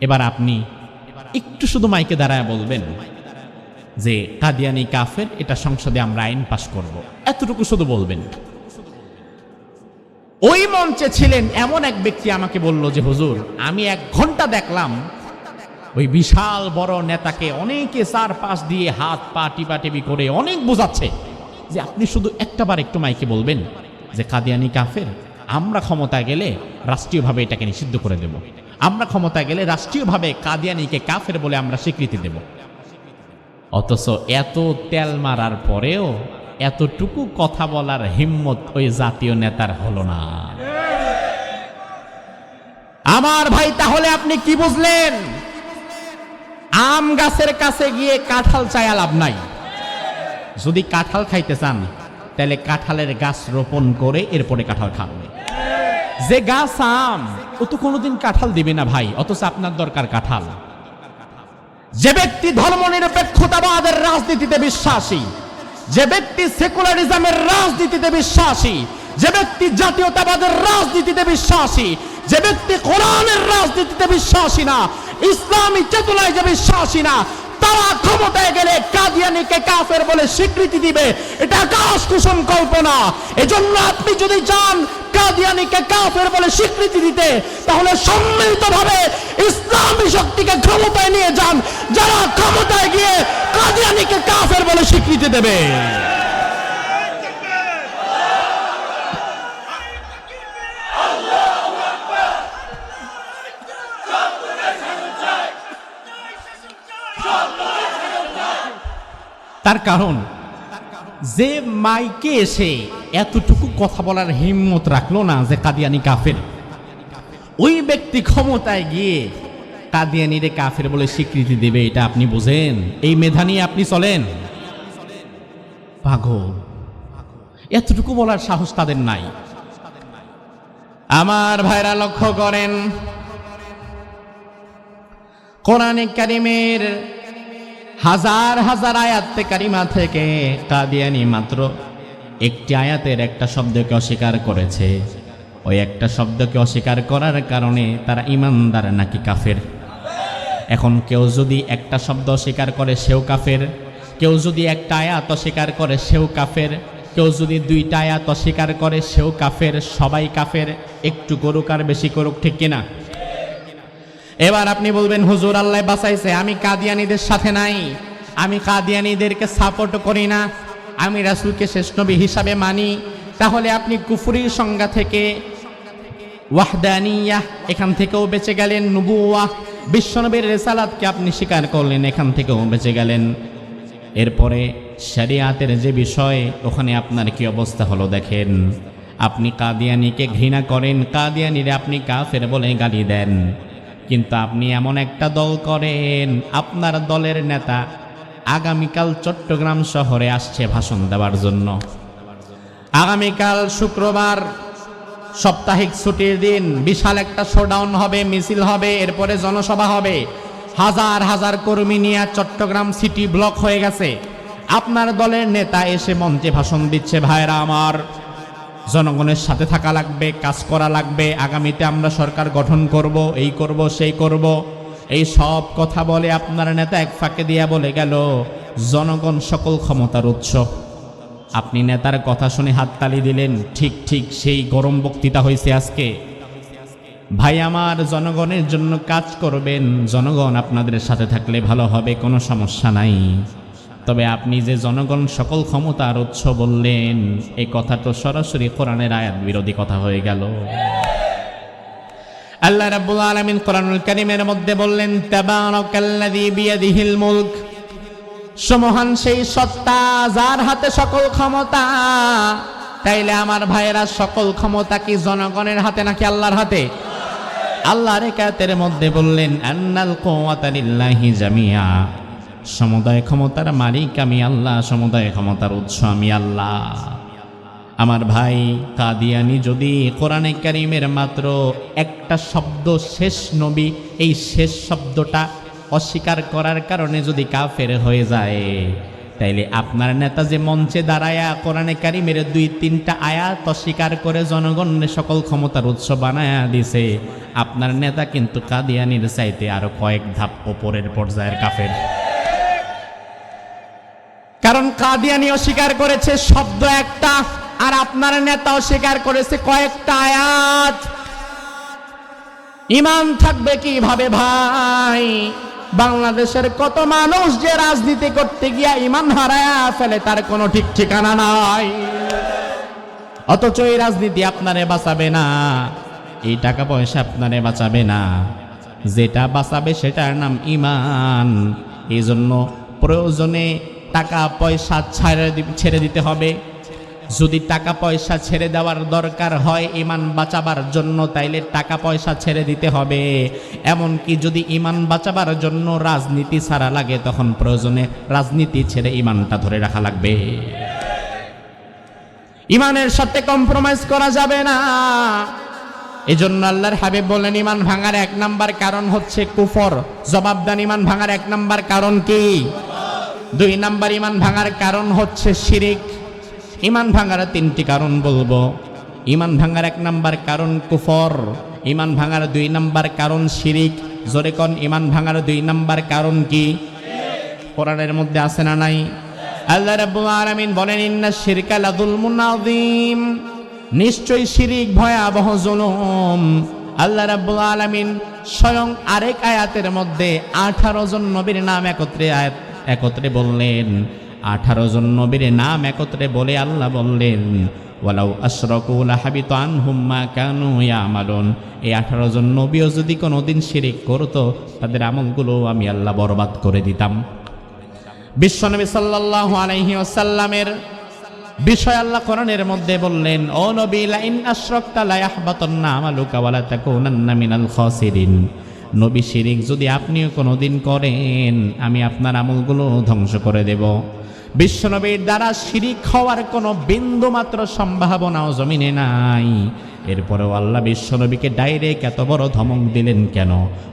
এবার আপনি একটু শুধু মাইকে দাঁড়ায় বলবেন যে কাদিয়ানী কাফের, এটা সংসদে আমরা আইন পাশ করব, এতটুকু শুধু বলবেন। ওই মঞ্চে ছিলেন এমন এক ব্যক্তি আমাকে বলল যে হুজুর, আমি 1 ঘন্টা দেখলাম ওই বিশাল বড় নেতাকে অনেকে 4-5 দিয়ে হাত পা টিপাটিপি করে অনেক বোঝাচ্ছে যে আপনি শুধু একটাবার একটু মাইকে বলবেন যে কাদিয়ানী কাফের, আমরা ক্ষমতায় গেলে রাষ্ট্রীয়ভাবে এটাকে নিষিদ্ধ করে দেব, আমরা ক্ষমতায় গেলে রাষ্ট্রীয়ভাবে কাদিয়ানীকে কাফের বলে আমরা স্বীকৃতি দেব। অথচ এত তেল মারার পরেও এতটুকু কথা বলার হিম্মত ওই জাতীয় নেতার হলো না। আমার ভাই, তাহলে আপনি কি বুঝলেন? আম গাছের কাছে গিয়ে কাঁঠাল চায়া লাভ নাই। যদি কাঁঠাল খাইতে চান তাহলে কাঁঠালের গাছ রোপণ করে এরপরে কাঁঠাল খাবে। যে গাছ আম, ও তো কোনোদিন কাঁঠাল দিবে না ভাই, অথচ আপনার দরকার কাঁঠাল। যে ব্যক্তি ধর্মনিরপেক্ষতাবাদের রাজনীতিতে বিশ্বাসী, যে ব্যক্তি সেকুলারিজমের রাজনীতিতে বিশ্বাসী, যে ব্যক্তি জাতীয়তাবাদের রাজনীতিতে বিশ্বাসী, যে ব্যক্তি কোরআনের রাজনীতিতে বিশ্বাসী না, ইসলামী চেতনায় যে বিশ্বাসী না, তারা ক্ষমতায় গেলে কাদিয়ানীকে কাফের বলে স্বীকৃতি দিবে। এটা আকাশ কুসুম কল্পনা। এজন্য আপনি যদি চান কাদিয়ানীকে কাফের বলে স্বীকৃতি দিতে, তাহলে সম্মিলিতভাবে ইসলামী শক্তিকে ক্ষমতায় নিয়ে যান, যারা ক্ষমতায় গিয়ে কাদিয়ানীকে কাফের বলে স্বীকৃতি দেবে। তার কারণ যে মাইকে এসে এতটুকু কথা বলার হিম্মত রাখলো না যে কাদিয়ানী কাফের, ওই ব্যক্তি ক্ষমতায় গিয়ে কাদিয়ানীরে কাফের বলে স্বীকৃতি দেবে, এটা আপনি বুঝেন? এই মেধা নিয়ে আপনি চলেন? পাগল। এতটুকু বলার সাহস তাদের নাই। আমার ভাইরা লক্ষ্য করেন, কোরআনে কারিমের হাজার হাজার আয়াতে কারিমা থেকে কাদিয়ানী মাত্র একটি আয়াতের একটা শব্দকে অস্বীকার করেছে। ওই একটা শব্দকে অস্বীকার করার কারণে তারা ইমানদার নাকি কাফের? এখন কেউ যদি একটা শব্দ অস্বীকার করে সেও কাফের, কেউ যদি একটা আয়াত অস্বীকার করে সেও কাফের, কেউ যদি দুইটা আয়াত অস্বীকার করে সেও কাফের। সবাই কাফের, একটু করুক আর বেশি করুক, ঠিক কিনা? এবার আপনি বলবেন, হুজুর আল্লাহ বাঁচাইছে, আমি কাদিয়ানীদের সাথে নাই, আমি কাদিয়ানীদেরকে সাপোর্ট করি না, আমি রাসূলকে শেষ নবী হিসাবে মানি। তাহলে আপনি কুফরির সংজ্ঞা থেকে ওয়াহদানিয়াহ এখান থেকেও বেঁচে গেলেন, নবুওয়াহ বিশ্বনবীর রিসালাতকে আপনি স্বীকার করলেন, এখান থেকেও বেঁচে গেলেন। এরপরে শরিয়াতের যে বিষয়, ওখানে আপনার কি অবস্থা হলো দেখেন। আপনি কাদিয়ানীকে ঘৃণা করেন, কাদিয়ানীরে আপনি কাফের বলে গালি দেন, কিন্তু আপনি এমন একটা দল করেন, আপনার দলের নেতা আগামীকাল চট্টগ্রাম শহরে আসছে ভাষণ দেওয়ার জন্য। আগামীকাল শুক্রবার, সাপ্তাহিক ছুটির দিন, বিশাল একটা শোডাউন হবে, মিছিল হবে, এরপরে জনসভা হবে। হাজার হাজার কর্মী নিয়ে চট্টগ্রাম সিটি ব্লক হয়ে গেছে। আপনার দলের নেতা এসে মঞ্চে ভাষণ দিচ্ছে, ভাইরা আমার, জনগণের সাথে থাকা লাগবে, কাজ করা লাগবে, আগামীতে আমরা সরকার গঠন করব, এই করব সেই করব, এই সব কথা বলে আপনার নেতা এক ফাঁকে দিয়া বলে গেল জনগণ সকল ক্ষমতার উৎস। আপনি নেতার কথা শুনে হাততালি দিলেন, ঠিক ঠিক সেই গরম বক্তৃতা হয়েছে আজকে। ভাই আমার, জনগণের জন্য কাজ করবেন, জনগণ আপনাদের সাথে থাকলে ভালো হবে, কোনো সমস্যা নাই। তবে আপনি যে জনগণ সকল ক্ষমতার উৎস বললেন, এই কথা তো সরাসরি কোরআনের আয়াত বিরোধী কথা হয়ে গেল। আল্লাহ রাব্বুল আলামিন কোরআনুল কারীমের মধ্যে বললেন, তাবারাকাল্লাযী বিয়াদিহিল মুলক, সমহান সেই সত্তা যার হাতে সকল ক্ষমতা। তাইলে আমার ভাইয়েরা, সকল ক্ষমতা কি জনগণের হাতে নাকি আল্লাহর হাতে? আল্লাহর আয়াতের মধ্যে বললেন, আন্নাল কুওয়াতা লিল্লাহি জামিআ, সমুদায় ক্ষমতার মালিক আমি আল্লাহ, সমুদায় ক্ষমতার উৎস আমি আল্লাহ। আমার ভাই, কাদিয়ানী যদি কোরআনে কারীমের মাত্র একটা শব্দ শেষ নবী, এই শেষ শব্দটা অস্বীকার করার কারণে যদি কাফের হয়ে যায়, তাইলে আপনার নেতা যে মঞ্চে দাঁড়ায়া কোরআনে কারীমের 2-3টা আয়াত অস্বীকার করে জনগণের সকল ক্ষমতার উৎস বানায়া দিছে, আপনার নেতা কিন্তু কাদিয়ানীর চাইতে আরো কয়েক ধাপ উপরের পর্যায়ের কাফের। কারণ কাদিয়ানী অস্বীকার করেছে শব্দ একটা, আর আপনার নেতা অস্বীকার করেছে কয়েকটা আয়াত। ঈমান থাকবে কিভাবে ভাই? বাংলাদেশের কত মানুষ যে রাজনীতি করতে গিয়া ঈমান হারায়া ফেলে, তার কোনো ঠিক ঠিকানা নাই। অথচ এই রাজনীতি আপনারে বাঁচাবে না, এই টাকা পয়সা আপনারে বাঁচাবে না, যেটা বাঁচাবে সেটার নাম ঈমান। এই জন্য প্রয়োজনে টাকা পয়সা ছেড়ে দিতে হবে। যদি টাকা পয়সা ছেড়ে দেওয়ার দরকার হয় ঈমান বাঁচাবার জন্য, তাইলে টাকা পয়সা ছেড়ে দিতে হবে। এমনকি যদি ঈমান বাঁচাবার জন্য রাজনীতি ছাড়া লাগে, তখন প্রয়োজনে রাজনীতি ছেড়ে ঈমানটা ধরে রাখা লাগবে। ঈমানের সাথে কম্প্রোমাইজ করা যাবে না। এজন্য আল্লাহর হাবিব বলেন, ঈমান ভাঙার 1 নাম্বার কারণ হচ্ছে কুফর। জবাব দেন, ঈমান ভাঙার 1 নাম্বার কারণ কি? 2 নাম্বার ঈমান ভাঙার কারণ হচ্ছে শিরিক। ঈমান ভাঙার 3টি কারণ বলবো। ঈমান ভাঙার 1 নাম্বার কারণ কুফর, ঈমান ভাঙার 2 নাম্বার কারণ শিরিক, জোরে কোন ইমান ভাঙার 2 নাম্বার কারণ কি? কোরআনের মধ্যে আছে না নাই? আল্লাহ রাব্বুল আলামিন বলেন ইন্নাশ শিরকা লাযুলমুন আযীম, নিশ্চয়ই শিরিক ভয়াবহ জুলুম। আল্লাহ রাব্বুল আলামিন স্বয়ং আরেক আয়াতের মধ্যে 18 জন নবীর নাম একত্রে বললেন। 18 জন নবীর নাম একত্রে বলে আল্লাহ বললেন ওয়ালাউ আশরাকু লাহাবিতা আনহুম মা কানু ইয়ামালুন। এই 18 জন নবীও যদি কোনোদিন শিরিক করতো তাদের আমলগুলো আমি আল্লাহ বরবাদ করে দিতাম। বিশ্বনবী সাল্লাল্লাহু আলাইহি ওয়াসাল্লামের বিষয় আল্লাহ কোরআনের মধ্যে বললেন ও নবী লা ইন আশরাকতা লা ইয়াহবাতান্না আমালুকা ওয়া লা তাকুনান্না মিনাল খাসিরিন। নবী শিরিক যদি আপনিও কোনোদিন করেন আমি আপনার আমলগুলো ধ্বংস করে দেব। বিশ্বনবীর দ্বারা শিরিক হওয়ার কোনো বিন্দু মাত্র সম্ভাবনাও জমিনে নাই। এরপরেও আল্লাহ বিশ্বনবীকে ডাইরেক্ট এত বড় ধমক দিলেন কেন?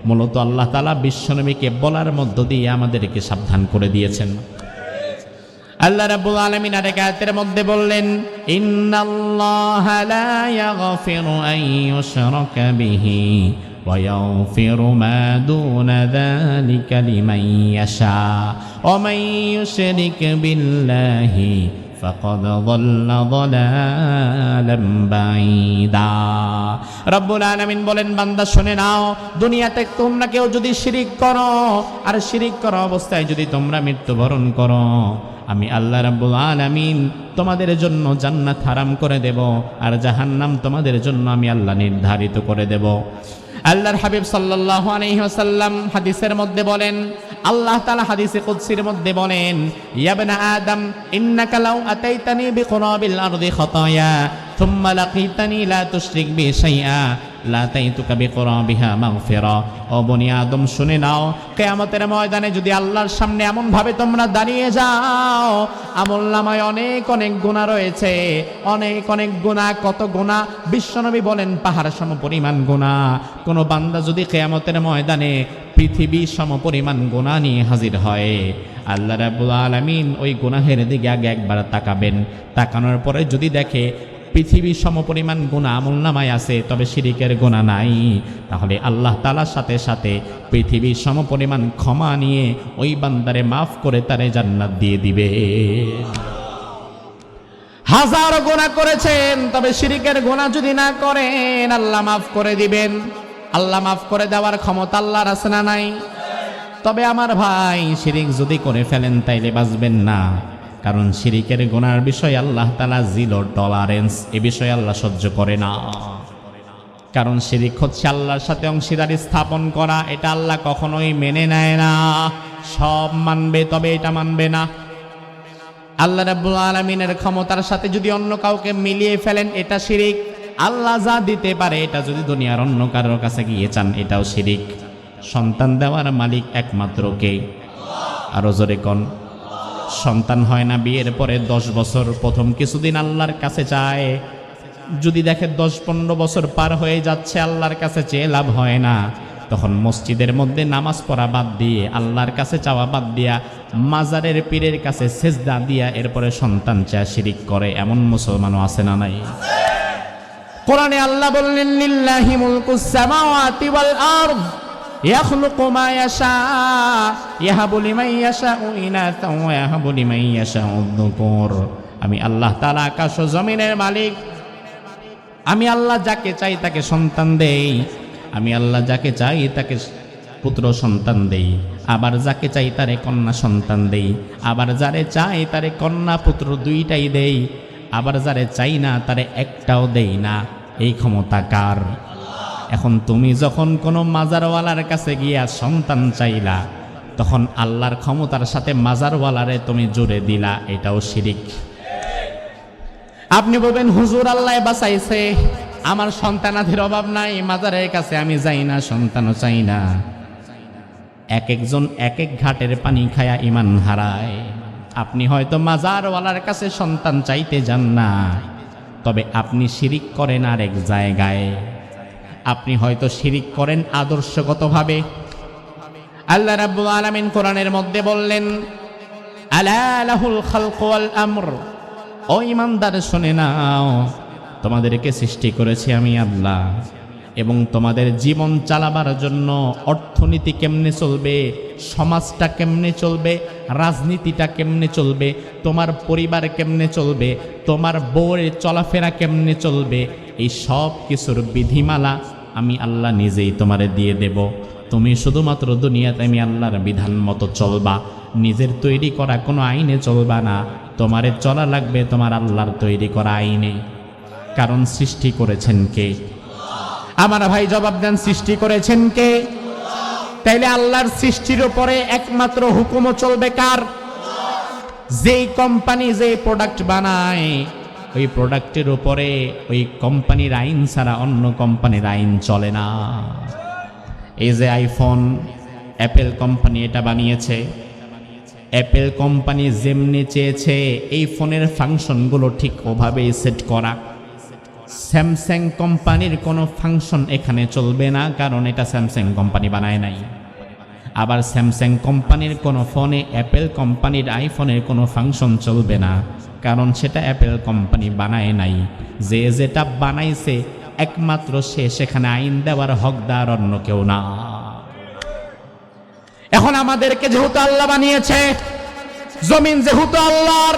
মূলত আল্লাহ তাআলা বিশ্বনবীকে বলার মধ্য দিয়ে আমাদেরকে সাবধান করে দিয়েছেন। আল্লাহ রাব্বুল আলামিন আরেক আয়াতের মধ্যে বললেন ইন্নাল্লাহা লা ইয়াগফিরু আন ইউশরাকা বিহি ওয়া ইয়াগফিরু মা দুনা যালিকা লিমান ইয়াশা ওয়া মান ইউশরিক বিল্লাহি ফাকাদ যাল্লা যালালাম বাঈদা। রব্বুল আলামিন বলেন বান্দা শুনে নাও, দুনিয়াতে তোমরা কেউ যদি শিরিক করো আর শিরিক করা অবস্থায় যদি তোমরা মৃত্যুবরণ করো আমি আল্লাহ রাব্বুল আলামিন তোমাদের জন্য জান্নাত হারাম করে দেব আর জাহান্নাম তোমাদের জন্য আমি আল্লাহ নির্ধারিত করে দেব। আল্লাহর হাবিব সাল্লাল্লাহু আলাইহি ওয়াসাল্লাম হাদিসের মধ্যে বলেন, আল্লাহ তাআলা হাদিসে কুদসির মধ্যে বলেন ইয়া ইবনা আদম ইন্নাকা লাউ আতাইতানি বিকুরাবিল আরদি খাতায়া থুম্মা লাকিতানি লা তুশরিক বি শাইআ লা তাইতুকা বিকুরাবিহা মাগফিরা। ও বনি আদম শুনে নাও, কিয়ামতের ময়দানে যদি আল্লাহর সামনে এমন ভাবে তোমরা দাঁড়িয়ে যাও, আমলনামায় অনেক অনেক গুনাহ রয়েছে, অনেক অনেক গুনাহ। কত গুনাহ? বিশ্বনবী বলেন পাহাড় সম পরিমাণ গুনাহ। কোন বান্দা যদি কিয়ামতের ময়দানে পৃথিবী সম পরিমাণ গুনাহ নিয়ে হাজির হয়, আল্লাহ রাব্বুল আলামিন ওই গুনাহের দিকে আগে একবার তাকাবেন। তাকানোর পরে যদি দেখে পৃথিবী সমপরিমাণ গুনাহ আমলনামায় আছে তবে শিরিকের গুনাহ নাই, তাহলে আল্লাহ তাআলার সাথে সাথে পৃথিবী সমপরিমাণ ক্ষমা নিয়ে ওই বান্দারে মাফ করে তারে জান্নাত দিয়ে দিবে। হাজারো গুনাহ করেছেন তবে শিরিকের গুনাহ যদি না করেন আল্লাহ মাফ করে দিবেন। আল্লাহ মাফ করে দেওয়ার ক্ষমতা আল্লাহর আছে না নাই? তবে আমার ভাই শিরিক যদি করে ফেলেন তাইলে বাঁচবেন না, কারণ শিরিকের গুনার বিষয় আল্লাহ তাআলা জিরো টলারেন্স, এ বিষয়ে আল্লাহ সহ্য করে না। কারণ শিরিক হচ্ছে আল্লাহর সাথে অংশীদারি স্থাপন করা, এটা আল্লাহ কখনোই মেনে নেয় না। সব মানবে তবে এটা মানবে না। আল্লাহ রাব্বুল আলামিনের ক্ষমতার সাথে যদি অন্য কাউকে মিলিয়ে ফেলেন এটা শিরিক। আল্লাহ যা দিতে পারে এটা যদি দুনিয়ার অন্য কারোর কাছে গিয়ে চান এটাও শিরিক। সন্তান দেওয়ার মালিক একমাত্র কে? আরো জোরে কোন? সন্তান হয় না বিয়ের পরে 10 বছর, প্রথম কিছুদিন আল্লাহর কাছে চায়, যদি দেখে 10-15 বছর পার হয়ে যাচ্ছে আল্লাহর কাছে চেয়ে লাভ হয় না, তখন মসজিদের মধ্যে নামাজ পড়া বাদ দিয়ে আল্লাহর কাছে চাওয়া বাদ দিয়া মাজারের পীরের কাছে সেজদা দিয়া এরপরে সন্তান চায়, শিরিক করে। এমন মুসলমানও আছে না নাই? কোরআনে আল্লাহ বললেন লিল্লাহি মুলকুস সামাওয়াতি ওয়াল আরদ ইয়াখলুকু মা ইয়াশা ইয়াহাবু লিমান ইয়াশাউ ইনাসা ওয়া ইয়াহাবু লিমান ইয়াশাউ যুকুর। আমি আল্লাহ তাআলা আকাশ ও জমিনের মালিক। আমি আল্লাহ যাকে চাই তাকে সন্তান দেই, আমি আল্লাহ যাকে চাই তাকে পুত্র সন্তান দেই, আবার যাকে চাই তারে কন্যা সন্তান দেই, আবার যারে চাই তারে কন্যা পুত্র দুইটাই দেই, আবার যারে চাই না তারে একটাও দেই না। এই ক্ষমতা কার? এখন তুমি যখন কোনো মাজারওয়ালার কাছে গিয়া সন্তান চাইলা, তখন আল্লাহর ক্ষমতার সাথে মাজারওয়ালারে তুমি জুড়ে দিলা, এটাও শিরিক। আপনি বলবেন হুজুর আল্লাহ বাঁচাইছে, আমার সন্তানাদের অভাব নাই, মাজারের কাছে আমি যাই না, সন্তানও চাই না। এক একজন এক এক ঘাটের পানি খায়া ইমান হারায়। আপনি হয়তো মাজারওয়ালার কাছে সন্তান চাইতে যান না, তবে আপনি শিরিক করেন আর এক জায়গায়। আপনি হয়তো শিরিক করেন আদর্শগতভাবে। আল্লাহ রাব্বুল আলামিন কোরআনের মধ্যে বললেন আলা লাহুল খালকু ওয়াল আমর। ও ঈমানদার শুনে নাও, তোমাদেরকে সৃষ্টি করেছি আমি আল্লাহ, এবং তোমাদের জীবন চালাবার জন্য অর্থনীতি কেমনে চলবে, সমাজটা কেমনে চলবে, রাজনীতিটা কেমনে চলবে, তোমার পরিবার কেমনে চলবে, তোমার বউয়ের চলাফেরা কেমনে চলবে, এই সব কিছুর বিধিমালা আমি আল্লাহ নিজেই তোমারে দিয়ে দেব। তুমি শুধুমাত্র দুনিয়াতে আমি আল্লাহর বিধান মতো চলবা, নিজের তৈরি করা কোনো আইনে চলবা না, তোমারে চলা লাগবে তোমার আল্লাহর তৈরি করা আইনে। কারণ সৃষ্টি করেছেন কে? আমার ভাই জবাব দেন, সৃষ্টি করেছেন কে? তাইলে আল্লাহর সৃষ্টির উপরে একমাত্র হুকুমও চলবে কার? যেই কোম্পানি যে প্রোডাক্ট বানায় ওই প্রোডাক্টের উপরে ওই কোম্পানির আইন ছাড়া অন্য কোম্পানির আইন চলে না। এই যে আইফোন, অ্যাপেল কোম্পানি এটা বানিয়েছে, অ্যাপেল কোম্পানি যেমনি চেয়েছে এই ফোনের ফাংশনগুলো ঠিক ওভাবেই সেট করা। স্যামসাং কোম্পানির কোনো ফাংশন এখানে চলবে না, কারণ এটা স্যামসাং কোম্পানি বানায় নাই। আবার স্যামসাং কোম্পানির কোনো ফোনে অ্যাপেল কোম্পানির আইফোনের কোনো ফাংশন চলবে না, কারণ সেটা অ্যাপেল কোম্পানি বানায় নাই। যে যেটা বানাইছে একমাত্র সে, সেখানে আইন দেওয়ার হকদার অন্য কেউ না। এখন আমাদেরকে যেহেতু আল্লাহ বানিয়েছে, জমিন যেহেতু আল্লাহর,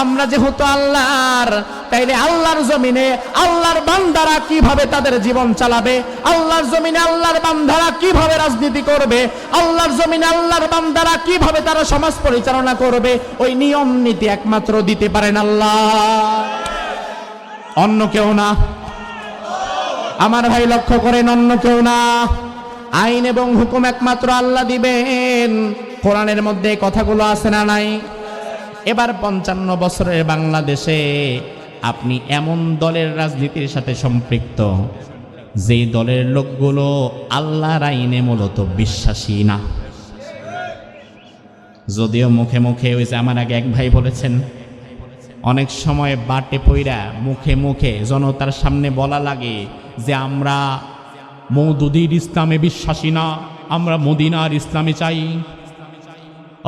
আমরা যেহেতু আল্লাহর, তাইলে আল্লাহর জমিনে আল্লাহর বান্দারা কিভাবে তাদের জীবন চালাবে, আল্লাহর জমিনে আল্লাহর বান্দারা কিভাবে রাজনীতি করবে, আল্লাহর জমিনে আল্লাহর বান্দারা কিভাবে তারা সমাজ পরিচালনা করবে, ওই নিয়ম নীতি একমাত্র দিতে পারেন আল্লাহ, অন্য কেউ না। আমার ভাই লক্ষ্য করেন, অন্য কেউ না। আইন এবং হুকুম একমাত্র আল্লাহ দিবেন। কোরআনের মধ্যে কথাগুলো আছে না নাই? এবার 55 বছরের বাংলাদেশে আপনি এমন দলের রাজনীতির সাথে সম্পৃক্ত যেই দলের লোকগুলো আল্লাহর আইনে মূলত বিশ্বাসী না। যদিও মুখে মুখে, ওই যে আমার আগে এক ভাই বলেছেন, অনেক সময় বাটে পইরা মুখে মুখে জনতার সামনে বলা লাগে যে আমরা মওদুদীর ইসলামে বিশ্বাসী না, আমরা মদিনার ইসলামে চাই।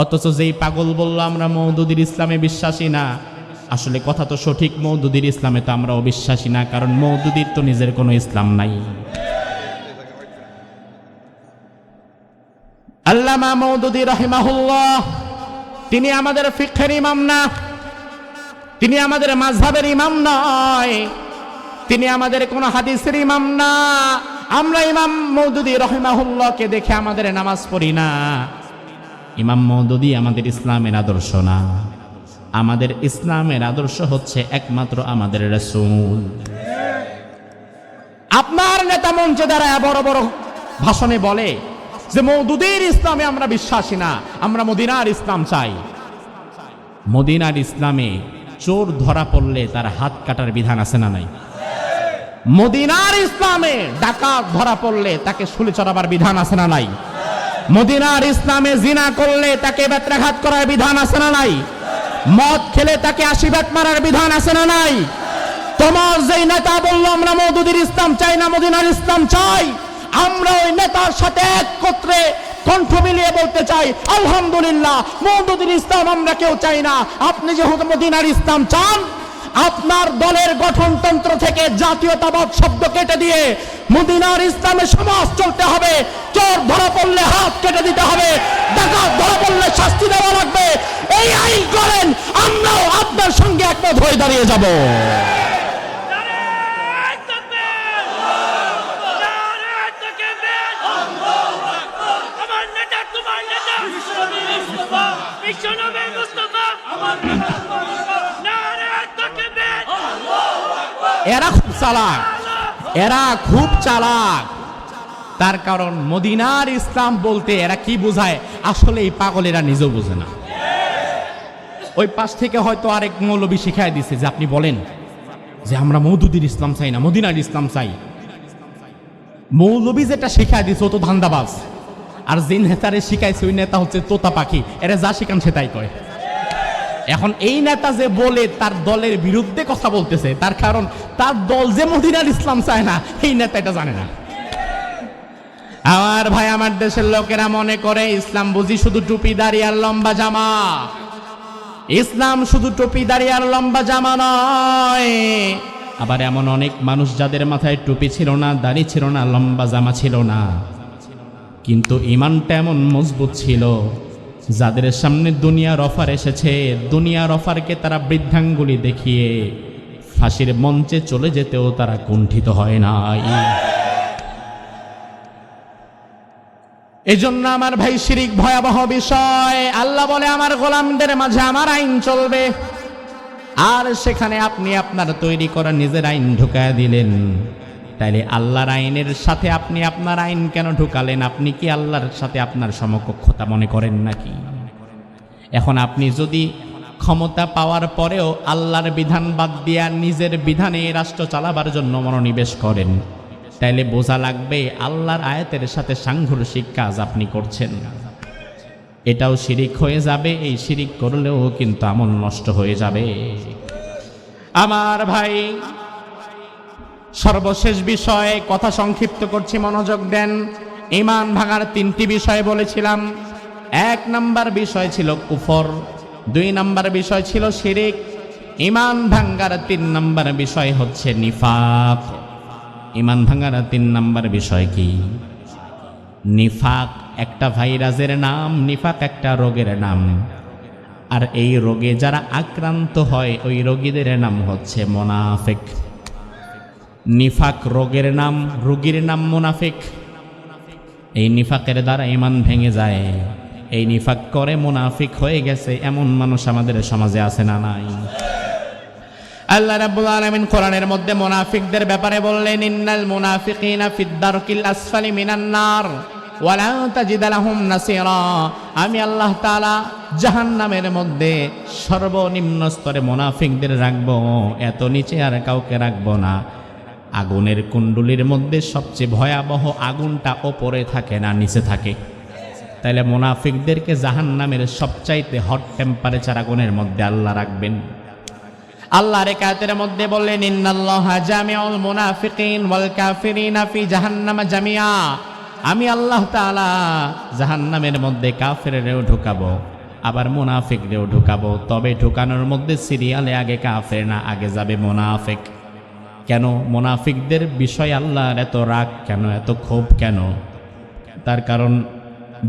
অথচ যেই পাগল বলল আমরা মওদুদীর ইসলামে বিশ্বাসী না, আসলে কথা তো সঠিক, মওদুদীর ইসলামে তো আমরাও বিশ্বাসী না, কারণ মওদুদীর তো নিজের কোনো ইসলাম নাই। আল্লামা মওদুদী রাহিমাহুল্লাহ, তিনি আমাদের ফিকহের ইমাম না, তিনি আমাদের মাযহাবের ইমাম নয়, তিনি আমাদের কোন হাদিসের ইমাম না। আমরা ইমাম মওদুদী রাহিমাহুল্লাহকে দেখে আমাদের নামাজ পড়ি না। ইমাম মওদুদী আমাদের ইসলামের আদর্শ না। আমাদের ইসলামের আদর্শ হচ্ছে একমাত্র আমাদের রাসূল। আপনার নেতা মঞ্চে দাঁড়ায় বড় বড় ভাষণে বলে যে মওদুদীর ইসলামে আমরা বিশ্বাসী না, আমরা মদিনার ইসলাম চাই। মদিনার ইসলামে চোর ধরা পড়লে তার হাত কাটার বিধান আছে না নাই? মদিনার ইসলামে ডাকাত ধরা পড়লে তাকে শুলে চড়াবার বিধান আছে না নাই? মদিনার ইসলামে জিনা করলে তাকে বেত্রাঘাত করার বিধান আছে না নাই? মদ খেলে তাকে 80 বেত মারার বিধান আছে না নাই? তোমার যেই নেতা বলল আমরা মওদুদীর ইসলাম চাই না, মদিনার ইসলাম চাই, আমরা ওই নেতার সাথে একত্রে কণ্ঠ মিলিয়ে বলতে চাই আলহামদুলিল্লাহ, মওদুদীর ইসলাম আমরা কেউ চাই না। আপনি যেহেতু মদিনার ইসলাম চান, আপনার দলের গঠনতন্ত্র থেকে জাতীয়তাবাদ শব্দ কেটে দিয়ে মদিনার ইসলামে সমাজ চলতে হবে। চোর ধরা পড়লে হাত কেটে দিতে হবে, ডাকাত ধরা পড়লে শাস্তি দেওয়া লাগবে। এই আইন করেন, আমরাও আপনার সঙ্গে একমত হয়ে দাঁড়িয়ে যাব। এরা খুব চালাক, এরা খুব চালাক। তার কারণ মদিনার ইসলাম বলতে এরা কি বোঝায় আসলে এই পাগলেরা নিজেও বোঝে না। ওই পাশ থেকে হয়তো আরেক মৌলবী শিখায় দিছে যে আপনি বলেন যে আমরা মওদুদীর ইসলাম চাই না, মদিনার ইসলাম চাই। মৌলবী যেটা শিখায় দিছে ও তো ধান্দাবাজ, আর যে নেতারে শিখাইছে ওই নেতা হচ্ছে তোতা পাখি, এরা যা শিখান সে তাই কয়। এখন এই নেতা যে বলে তার দলের বিরুদ্ধে কথা বলতেছে, তার কারণ তার দল যে মদিনার ইসলাম চায় না, এই নেতা এটা জানে না। আমার ভাই, আমার দেশের লোকেরা মনে করে ইসলাম বুঝি শুধু টুপি দাড়ি আর লম্বা জামা। ইসলাম শুধু টুপি দাড়ি আর লম্বা জামা নয়, আবার এমন অনেক মানুষ যাদের মাথায় টুপি ছিল না, দাড়ি ছিল না, লম্বা জামা ছিল না, কিন্তু ঈমানটা এমন মজবুত ছিল, যাদের সামনে দুনিয়ার অফার এসেছে, দুনিয়ার অফারকে তারা বৃদ্ধাঙ্গুলি দেখিয়ে ফাঁসির মঞ্চে চলে যেতেও তারা কুণ্ঠিত হয় নাই। এজন্য আমার ভাই, শিরিক ভয়াবহ বিষয়। আল্লাহ বলে আমার গোলামদের মাঝে আমার আইন চলবে, আর সেখানে আপনি আপনার তৈরি করা নিজের আইন ঢুকায় দিলেন। তাইলে আল্লাহর আইনের সাথে আপনি আপনার আইন কেন ঢুকালেন? আপনি কি আল্লাহর সাথে আপনার সমকক্ষতা মনে করেন নাকি? এখন আপনি যদি ক্ষমতা পাওয়ার পরেও আল্লাহর বিধান বাদ দিয়া নিজের বিধানে রাষ্ট্র চালাবার জন্য মনোনিবেশ করেন, তাইলে বোঝা লাগবে আল্লাহর আয়াতের সাথে সাংঘর্ষিক কাজ আপনি করছেন। এটাও শিরিক হয়ে যাবে। এই শিরিক করলেও কিন্তু আমল নষ্ট হয়ে যাবে। আমার ভাই, সর্বশেষ বিষয়ে কথা সংক্ষিপ্ত করছি, মনোযোগ দেন। ঈমান ভাঙার তিনটি বিষয় বলেছিলাম। এক নাম্বার বিষয় ছিল কুফর, দুই নাম্বার বিষয় ছিল শিরিক, ঈমান ভাঙার তিন নাম্বার বিষয় হচ্ছে নিফাক। ঈমান ভাঙার তিন নাম্বার বিষয় কি? নিফাক একটা ভাইরাসের নাম, নিফাক একটা রোগের নাম। আর এই রোগে যারা আক্রান্ত হয় ওই রোগীদের নাম হচ্ছে মুনাফিক। নিফাক রোগের নাম, রোগীর নাম মুনাফিক। এই নিফাকের দ্বারা ঈমান ভেঙে যায়। এই নিফাক করে মুনাফিক হয়ে গেছে এমন মানুষ আমাদের সমাজে আছে না নাই? আল্লাহ রাব্বুল আলামিন কোরআনের মধ্যে মুনাফিকদের ব্যাপারে বললেন, ইন্নাল মুনাফিকিনা ফিদ দারকিল আসফালি মিনান নার ওয়া লা তাজিদ লাহুম নাসীরা। আমি আল্লাহ তাআলা জাহান্নামের মধ্যে সর্বনিম্ন স্তরে মুনাফিকদের রাখবো, এত নিচে আর কাউকে রাখবো না। আগুনের কুণ্ডুলির মধ্যে সবচেয়ে ভয়াবহ আগুনটা ওপরে থাকে না নিচে থাকে। তাইলে মুনাফিকদেরকে জাহান্নামের সবচাইতে হট টেম্পারেচার আগুনের মধ্যে আল্লাহ রাখবেন। আল্লাহর আয়াতের মধ্যে বললেন, ইন্নাল্লাহা জামিউল মুনাফিকিন ওয়াল কাফিরিনা ফি জাহান্নামা জামিয়া। আমি আল্লাহ তাআলা জাহান্নামের মধ্যে কাফেরদেরও ঢুকাবো, আবার মুনাফিকদেরও ঢুকাবো। তবে ঢুকানোর মধ্যে সিরিয়ালে আগে কাফের না, আগে যাবে মুনাফিক। কেন মুনাফিকদের বিষয় আল্লাহর এত রাগ কেন, এত ক্ষোভ কেন? তার কারণ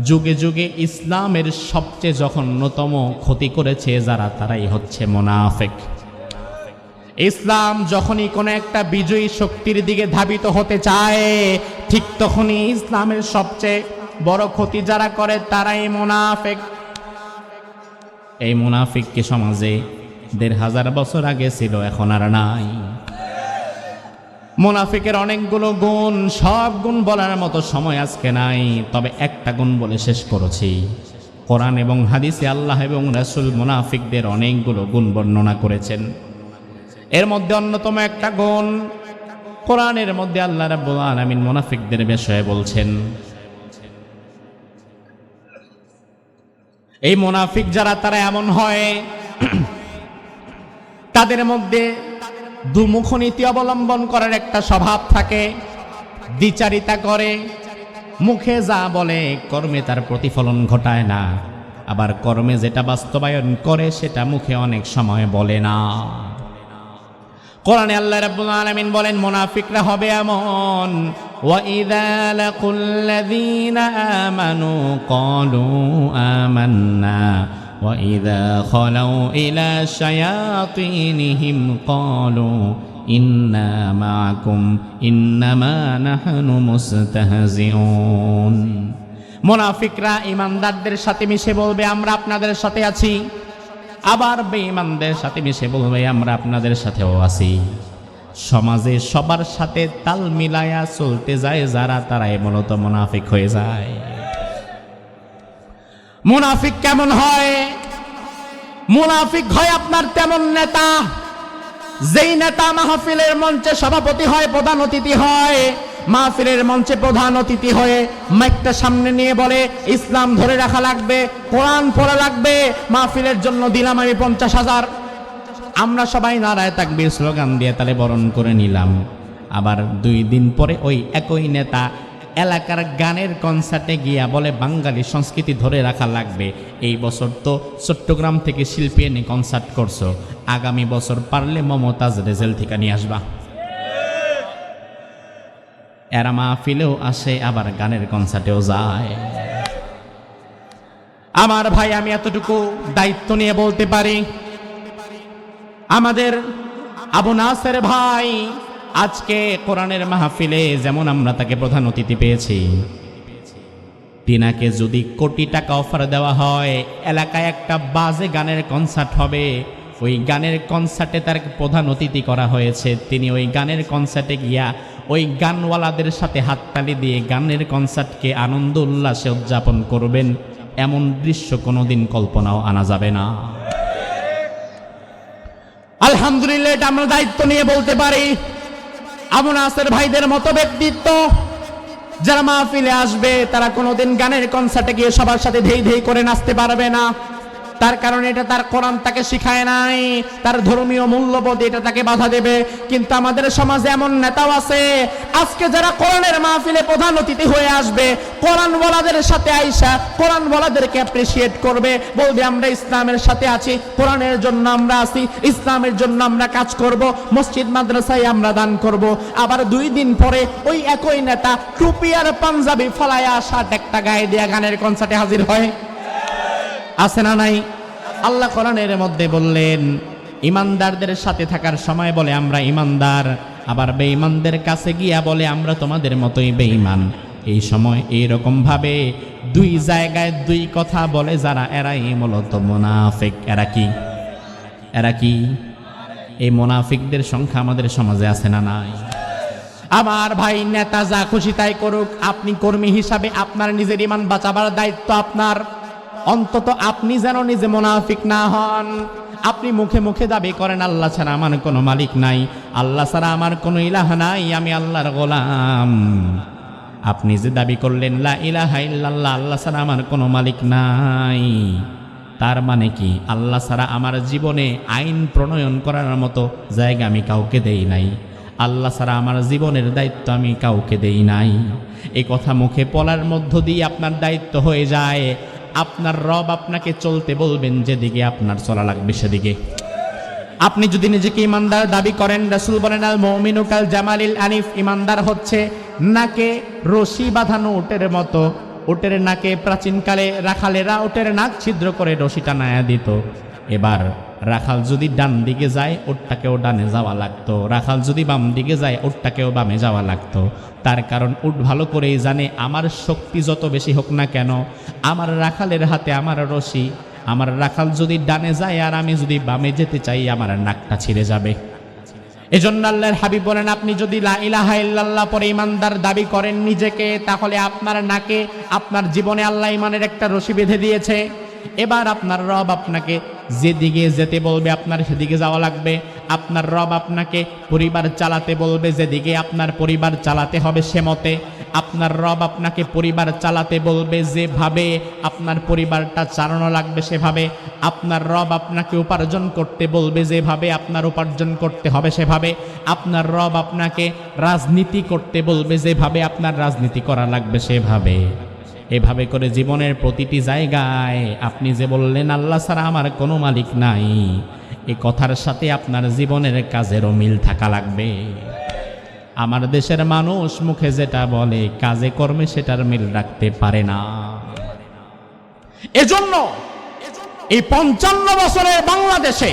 যুগে যুগে ইসলামের সবচেয়ে জঘন্যতম ক্ষতি করেছে যারা, তারাই হচ্ছে মুনাফিক। ইসলাম যখনই কোনো একটা বিজয়ী শক্তির দিকে ধাবিত হতে চায়, ঠিক তখনই ইসলামের সবচেয়ে বড় ক্ষতি যারা করে তারাই মুনাফিক। এই মুনাফিককে সমাজে ১৫০০ বছর আগে ছিল, এখন আর নাই। মুনাফিকের অনেকগুলো গুণ, সব গুণ বলার মতো সময় আজকে নাই, তবে একটা গুণ বলে শেষ করেছি। কোরআন এবং হাদিসে আল্লাহ এবং রাসূল মুনাফিকদের অনেকগুলো গুণ বর্ণনা করেছেন। এর মধ্যে অন্যতম একটা গুণ, কোরআনের মধ্যে আল্লাহ রাব্বুল আলামিন মুনাফিকদের বিষয়ে বলছেন, এই মুনাফিক যারা তারা এমন হয়, তাদের মধ্যে দুমুখ নীতি অবলম্বন করার একটা স্বভাব থাকে। দ্বিচারিতা করে, মুখে যা বলে কর্মে তার প্রতিফলন ঘটায় না, আবার কর্মে যেটা বাস্তবায়ন করে সেটা মুখে অনেক সময় বলে না। কোরআনে আল্লাহ রাব্বুল আলামিন বলেন মুনাফিকরা হবে এমন, ওয়া ইযা লাকুল্লাযীনা আমানু ক্বালু আমান্না ওয়া ইযা খালাউ ইলা শায়াতিনহিম ক্বালু ইন্না মাআকুম ইন্নামা নাহনু মুস্তাহজিউন। মুনাফিকরা ঈমানদারদের সাথে মিশে বলবে আমরা আপনাদের সাথে আছি, আবার বেঈমানদের সাথে মিশে বলবে আমরা আপনাদের সাথেও আছি। সমাজে সবার সাথে তাল মিলায়া চলতে যায় যারা, তারাই মূলত মুনাফিক হয়ে যায়। মুনাফিক কেমন হয়? মুনাফিক হয় আপনার তেমন নেতা, যেই নেতা মাহফিলের মঞ্চে সভাপতি হয়, প্রধান অতিথি হয়, মাহফিলের মঞ্চে প্রধান অতিথি হয়ে মাইকটা সামনে নিয়ে বলে ইসলাম ধরে রাখা লাগবে, কোরআন পড়া লাগবে, মাহফিলের জন্য দিলাম আমি ৫০,০০০। আমরা সবাই নারায়ে তাকবীর স্লোগান দিয়ে তালে বরণ করে নিলাম। আবার ২ দিন পরে ওই একই নেতা এলাকার গানের কনসার্টে গিয়া বলে বাঙালি সংস্কৃতি ধরে রাখা লাগবে। এই বছর তো চট্টগ্রাম থেকে শিল্পী এনে কনসার্ট করছো, আগামী বছর পারলে মমতাজ রেজেল থেকে নিয়ে আসবা। এরা মাহফিলেও আসে, আবার গানের কনসার্টেও যায়। আমার ভাই, আমি এতটুকু দায়িত্ব নিয়ে বলতে পারি, আমাদের আবু নাসের ভাই আজকে কোরআনের মাহফিলে যেমন আমরা তাকে প্রধান অতিথি পেয়েছি, তিনাকে যদি কোটি টাকা অফার দেওয়া হয়, এলাকায় একটা বাজে গানের কনসার্ট হবে, ওই গানের কনসার্টে তার প্রধান অতিথি করা হয়েছে, তিনি ওই গানের কনসার্টে গিয়া ওই গানওয়ালাদের সাথে হাততালি দিয়ে গানের কনসার্টকে আনন্দ উল্লাসে উদযাপন করবেন, এমন দৃশ্য কোনোদিন কল্পনাও আনা যাবে না। আলহামদুলিল্লাহ, এটা আমরা দায়িত্ব নিয়ে বলতে পারি, আবু নাসের ভাইদের মতো ব্যক্তিত্ব যারা মাহফিলে আসবে, তারা কোনোদিন গানের কনসার্টে গিয়ে সবার সাথে ধেই ধেই করে নাচতে পারবে না। তার কারণ এটা তার কোরআন তাকে শিখায় নাই, তার ধর্মীয় মূল্যবোধ এটা তাকে বাধা দেবে। কিন্তু আমাদের সমাজে এমন নেতাও আছে, আজকে যারা কোরআনের মাহফিলে প্রধান অতিথি হয়ে আসবে, কোরআন ওয়ালাদের সাথে আইসা কোরআন ওয়ালাদেরকে অ্যাপ্রিসিয়েট করবে, বলবে আমরা ইসলামের সাথে আছি, কোরআনের জন্য আমরা আছি, ইসলামের জন্য আমরা কাজ করব, মসজিদ মাদ্রাসায় আমরা দান করব। আবার 2 দিন পরে ওই একই নেতা টুপি আর পাঞ্জাবি ফলায়া শার্ট একটা গায়ে দেয়া গানের কনসার্টে হাজির হয়, আছে না নাই? আল্লাহ কোরআনের মধ্যে বললেন, ইমানদারদের সাথে থাকার সময় বলে আমরা ইমানদার, আবার বেঈমানদের কাছে গিয়া বলে আমরা তোমাদের মতোই বেঈমান। এই সময় এইরকম ভাবে 2 জায়গায় 2 কথা বলে যারা, এরাই মূলত মুনাফিক। এরা কি? এই মুনাফিকদের সংখ্যা আমাদের সমাজে আছে না নাই? আমার ভাই, নেতা যা খুশি তাই করুক, আপনি কর্মী হিসাবে আপনার নিজের ঈমান বাঁচাবার দায়িত্ব আপনার। অন্তত আপনি যেন নিজে মুনাফিক না হন। আপনি মুখে মুখে দাবি করেন আল্লাহ ছাড়া আমার কোনো মালিক নাই, আল্লাহ ছাড়া আমার কোনো ইলাহ নাই, আমি আল্লাহর গোলাম। আপনি যে দাবি করলেন লা ইলাহা ইল্লাল্লাহ, আল্লাহ ছাড়া আমার কোনো মালিক নাই, তার মানে কি আল্লাহ ছাড়া আমার জীবনে আইন প্রণয়ন করার মতো জায়গা আমি কাউকে দেই নাই, আল্লাহ ছাড়া আমার জীবনের দায়িত্ব আমি কাউকে দেই নাই। এই কথা মুখে বলার মধ্য দিয়ে আপনার দায়িত্ব হয়ে যায়, আপনার রব আপনাকে চলতে বলবেন যেদিকে আপনার চলা লাগবে সেদিকে। আপনি যদি নিজেকে ইমানদার দাবি করেন, রাসূল বলেন আল মুমিনু কাল জামালিল আনিফ, ইমানদার হচ্ছে নাকে রশি বাঁধানো উটের মতো। উটের নাকে প্রাচীনকালে রাখালেরা উটের নাক ছিদ্র করে রশি টানায়া দিত। এবার রাখাল যদি ডান দিকে যায় উটটাকেও ডানে যাওয়া লাগতো, রাখাল যদি বাম দিকে যায় উটটাকেও বামে যাওয়া লাগতো। তার কারণ উট ভালো করেই জানে আমার শক্তি যত বেশি হোক না কেন, আমার রাখালের হাতে আমার রশি, আমার রাখাল যদি ডানে যায় আর আমি যদি বামে যেতে চাই আমার নাকটা ছিঁড়ে যাবে। এজন্য আল্লাহর হাবিব বলেন, আপনি যদি লা ইলাহা ইল্লাল্লাহ পরে ইমানদার দাবি করেন নিজেকে, তাহলে আপনার নাকে আপনার জীবনে আল্লাহ ইমানের একটা রশি বেঁধে দিয়েছে। এবার আপনার রব আপনাকে যেদিকে যেতে বলবে আপনার সেদিকে যাওয়া লাগবে। আপনার রব আপনাকে পরিবার চালাতে বলবে যেদিকে আপনার পরিবার চালাতে হবে সে মতে। আপনার রব আপনাকে পরিবার চালাতে বলবে যেভাবে আপনার পরিবারটা চালানো লাগবে সেভাবে। আপনার রব আপনাকে উপার্জন করতে বলবে যেভাবে আপনার উপার্জন করতে হবে সেভাবে। আপনার রব আপনাকে রাজনীতি করতে বলবে যেভাবে আপনার রাজনীতি করা লাগবে সেভাবে। এভাবে করে জীবনের প্রতিটি জায়গায় আপনি যে বললেন আল্লাহ ছাড়া আমার কোনো মালিক নাই, এই কথার সাথে আপনার জীবনের কাজেরও মিল থাকা লাগবে। আমার দেশের মানুষ মুখে যেটা বলে কাজে কর্মে সেটার মিল রাখতে পারে না। এজন্য এই 55 বছরের বাংলাদেশে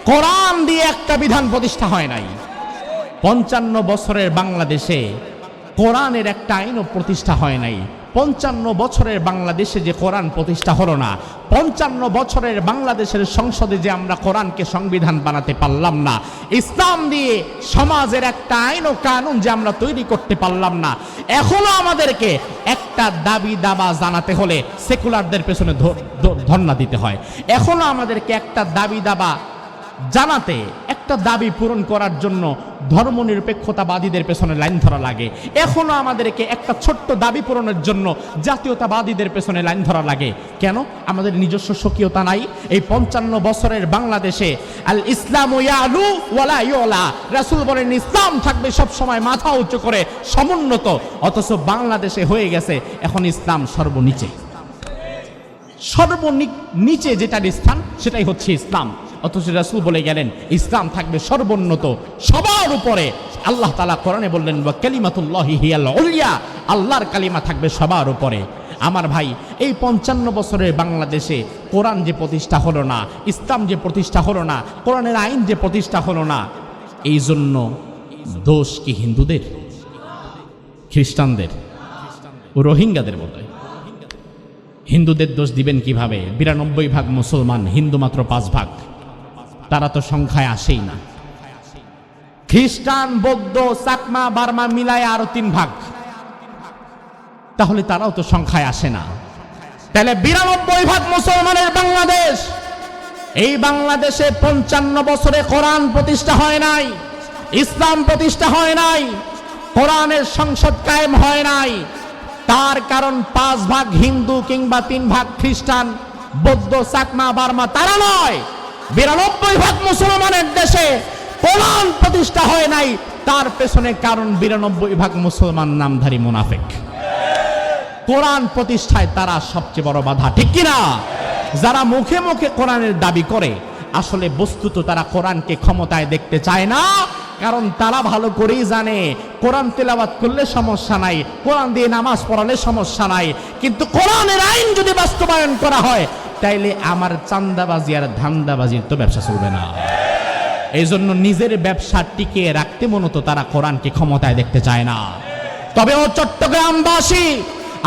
কোরআন দিয়ে একটা বিধান প্রতিষ্ঠা হয় নাই। 55 বছরের বাংলাদেশে কোরআনের একটা আইনও প্রতিষ্ঠা হয় নাই। 55 বছরের বাংলাদেশে যে কোরআন প্রতিষ্ঠা হলো না, 55 বছরের বাংলাদেশের সংসদে যে আমরা কোরআনকে সংবিধান বানাতে পারলাম না, ইসলাম দিয়ে সমাজের একটা আইন ও কানুন যে আমরা তৈরি করতে পারলাম না, এখনো আমাদেরকে একটা দাবি দাবা জানাতে হলে সেকুলারদের পেছনে ধর্ণা দিতে হয়। এখনো আমাদেরকে একটা দাবি দাবা জানাতে, একটা দাবি পূরণ করার জন্য ধর্মনিরপেক্ষতাবাদীদের পেছনে লাইন ধরা লাগে। এখনো আমাদেরকে একটা ছোট্ট দাবি পূরণের জন্য জাতীয়তাবাদীদের পেছনে লাইন ধরা লাগে। কেন? আমাদের নিজস্ব স্বকীয়তা নাই। এই 55 বছরের বাংলাদেশে আল ইসলামু ইয়ালু ওয়ালা ইউলা, রাসূল বলেন ইসলাম থাকবে সব সময় মাথা উঁচু করে সমুন্নত। অথচ বাংলাদেশে হয়ে গেছে এখন ইসলাম সর্বনিচে। সর্বনিচে যেটার স্থান সেটাই হচ্ছে ইসলাম। অথচ রাসূল বলে গেলেন ইসলাম থাকবে সর্বোন্নত, সবার উপরে, আল্লাহ তাআলা কোরআনে বললেন ওয়া কালিমাতুল্লাহি হিয়াল উলিয়া, আল্লাহর কালিমা থাকবে সবার উপরে। আমার ভাই, এই 55 বছরের বাংলাদেশে কোরআন যে প্রতিষ্ঠা হলো না, ইসলাম যে প্রতিষ্ঠা হলো না, কোরআনের আইন যে প্রতিষ্ঠা হলো না, এই জন্য দোষ কি হিন্দুদের, খ্রিস্টানদের, ও রোহিঙ্গাদের বলে? হিন্দুদের দোষ দিবেন কিভাবে? 92 ভাগ মুসলমান, হিন্দু মাত্র 5 ভাগ, তারা তো সংখ্যায় আসেই না। খ্রিস্টান, বৌদ্ধ, চাকমা, বার্মা মিলায় আরো 3 ভাগ, তাহলে তারাও তো সংখ্যায় আসে না। তাহলে 92 ভাগ মুসলমানের বাংলাদেশ, এই বাংলাদেশে 55 বছরে কোরআন প্রতিষ্ঠা হয় নাই, ইসলাম প্রতিষ্ঠা হয় নাই, কোরআনের সংসদ কায়েম হয় নাই। তার কারণ 5 ভাগ হিন্দু কিংবা 3 ভাগ খ্রিস্টান, বৌদ্ধ, চাকমা, বার্মা তারা নয়। 92 ভাগ মুসলমানের দেশে কোরআন প্রতিষ্ঠা হয় নাই, তার পেছনে কারণ 92 ভাগ মুসলমান নামধারী মুনাফিক। কোরআন প্রতিষ্ঠায় তারা সবচেয়ে বড় বাধা, ঠিক কিনা? যারা মুখে মুখে কোরআনের দাবি করে, আসলে বস্তুত তারা কোরআনকে ক্ষমতায় দেখতে চায় না। কারণ তারা ভালো করেই জানে কোরআন তেলাওয়াত করলে সমস্যা নাই, কোরআন দিয়ে নামাজ পড়ালে সমস্যা নাই, কিন্তু কোরআনের আইন যদি বাস্তবায়ন করা হয় তাইলে আমার চান্দাবাজি আর ধান্দাবাজির তো ব্যবসা চলবে না। এই জন্য নিজের ব্যবসা টিকিয়ে রাখতে মূলত তারা কোরআনকে ক্ষমতায় দেখতে চায় না। তবে ও চট্টগ্রামবাসী,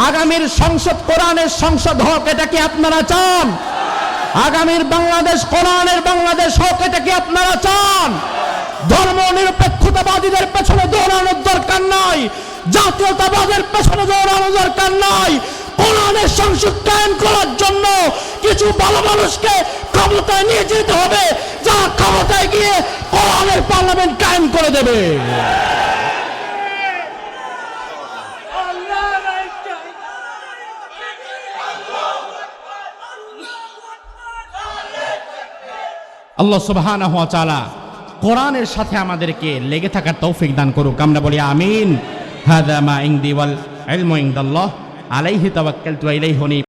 আগামীর সংসদ কোরআনের সংসদ হোক, এটা কি আপনারা চান? আগামীর বাংলাদেশ কোরআনের বাংলাদেশ হোক, এটা কি আপনারা চান? ধর্ম নিরপেক্ষতাবাদীদের পেছনে দৌড়ানোর দরকার নাই, জাতীয়তাবাদের পেছনে দৌড়ানোর দরকার নাই। কোরআনের সংসদ কায়েম করার জন্য কিছু ভালো মানুষকে ক্ষমতায় নিয়ে যেতে হবে, যা ক্ষমতায় গিয়ে কোরআনের পার্লামেন্ট কায়েম করে দেবে। আল্লাহ সুবহানাহু ওয়া তাআলা কোরআনের সাথে আমাদেরকে লেগে থাকার তৌফিক দান করুক। আমরা বলি আমিন। হাযা মা ইনদি ওয়াল ইলমু ইনদাল্লাহ আলাইহি তাওয়াক্কালতু ওয়া ইলাইহি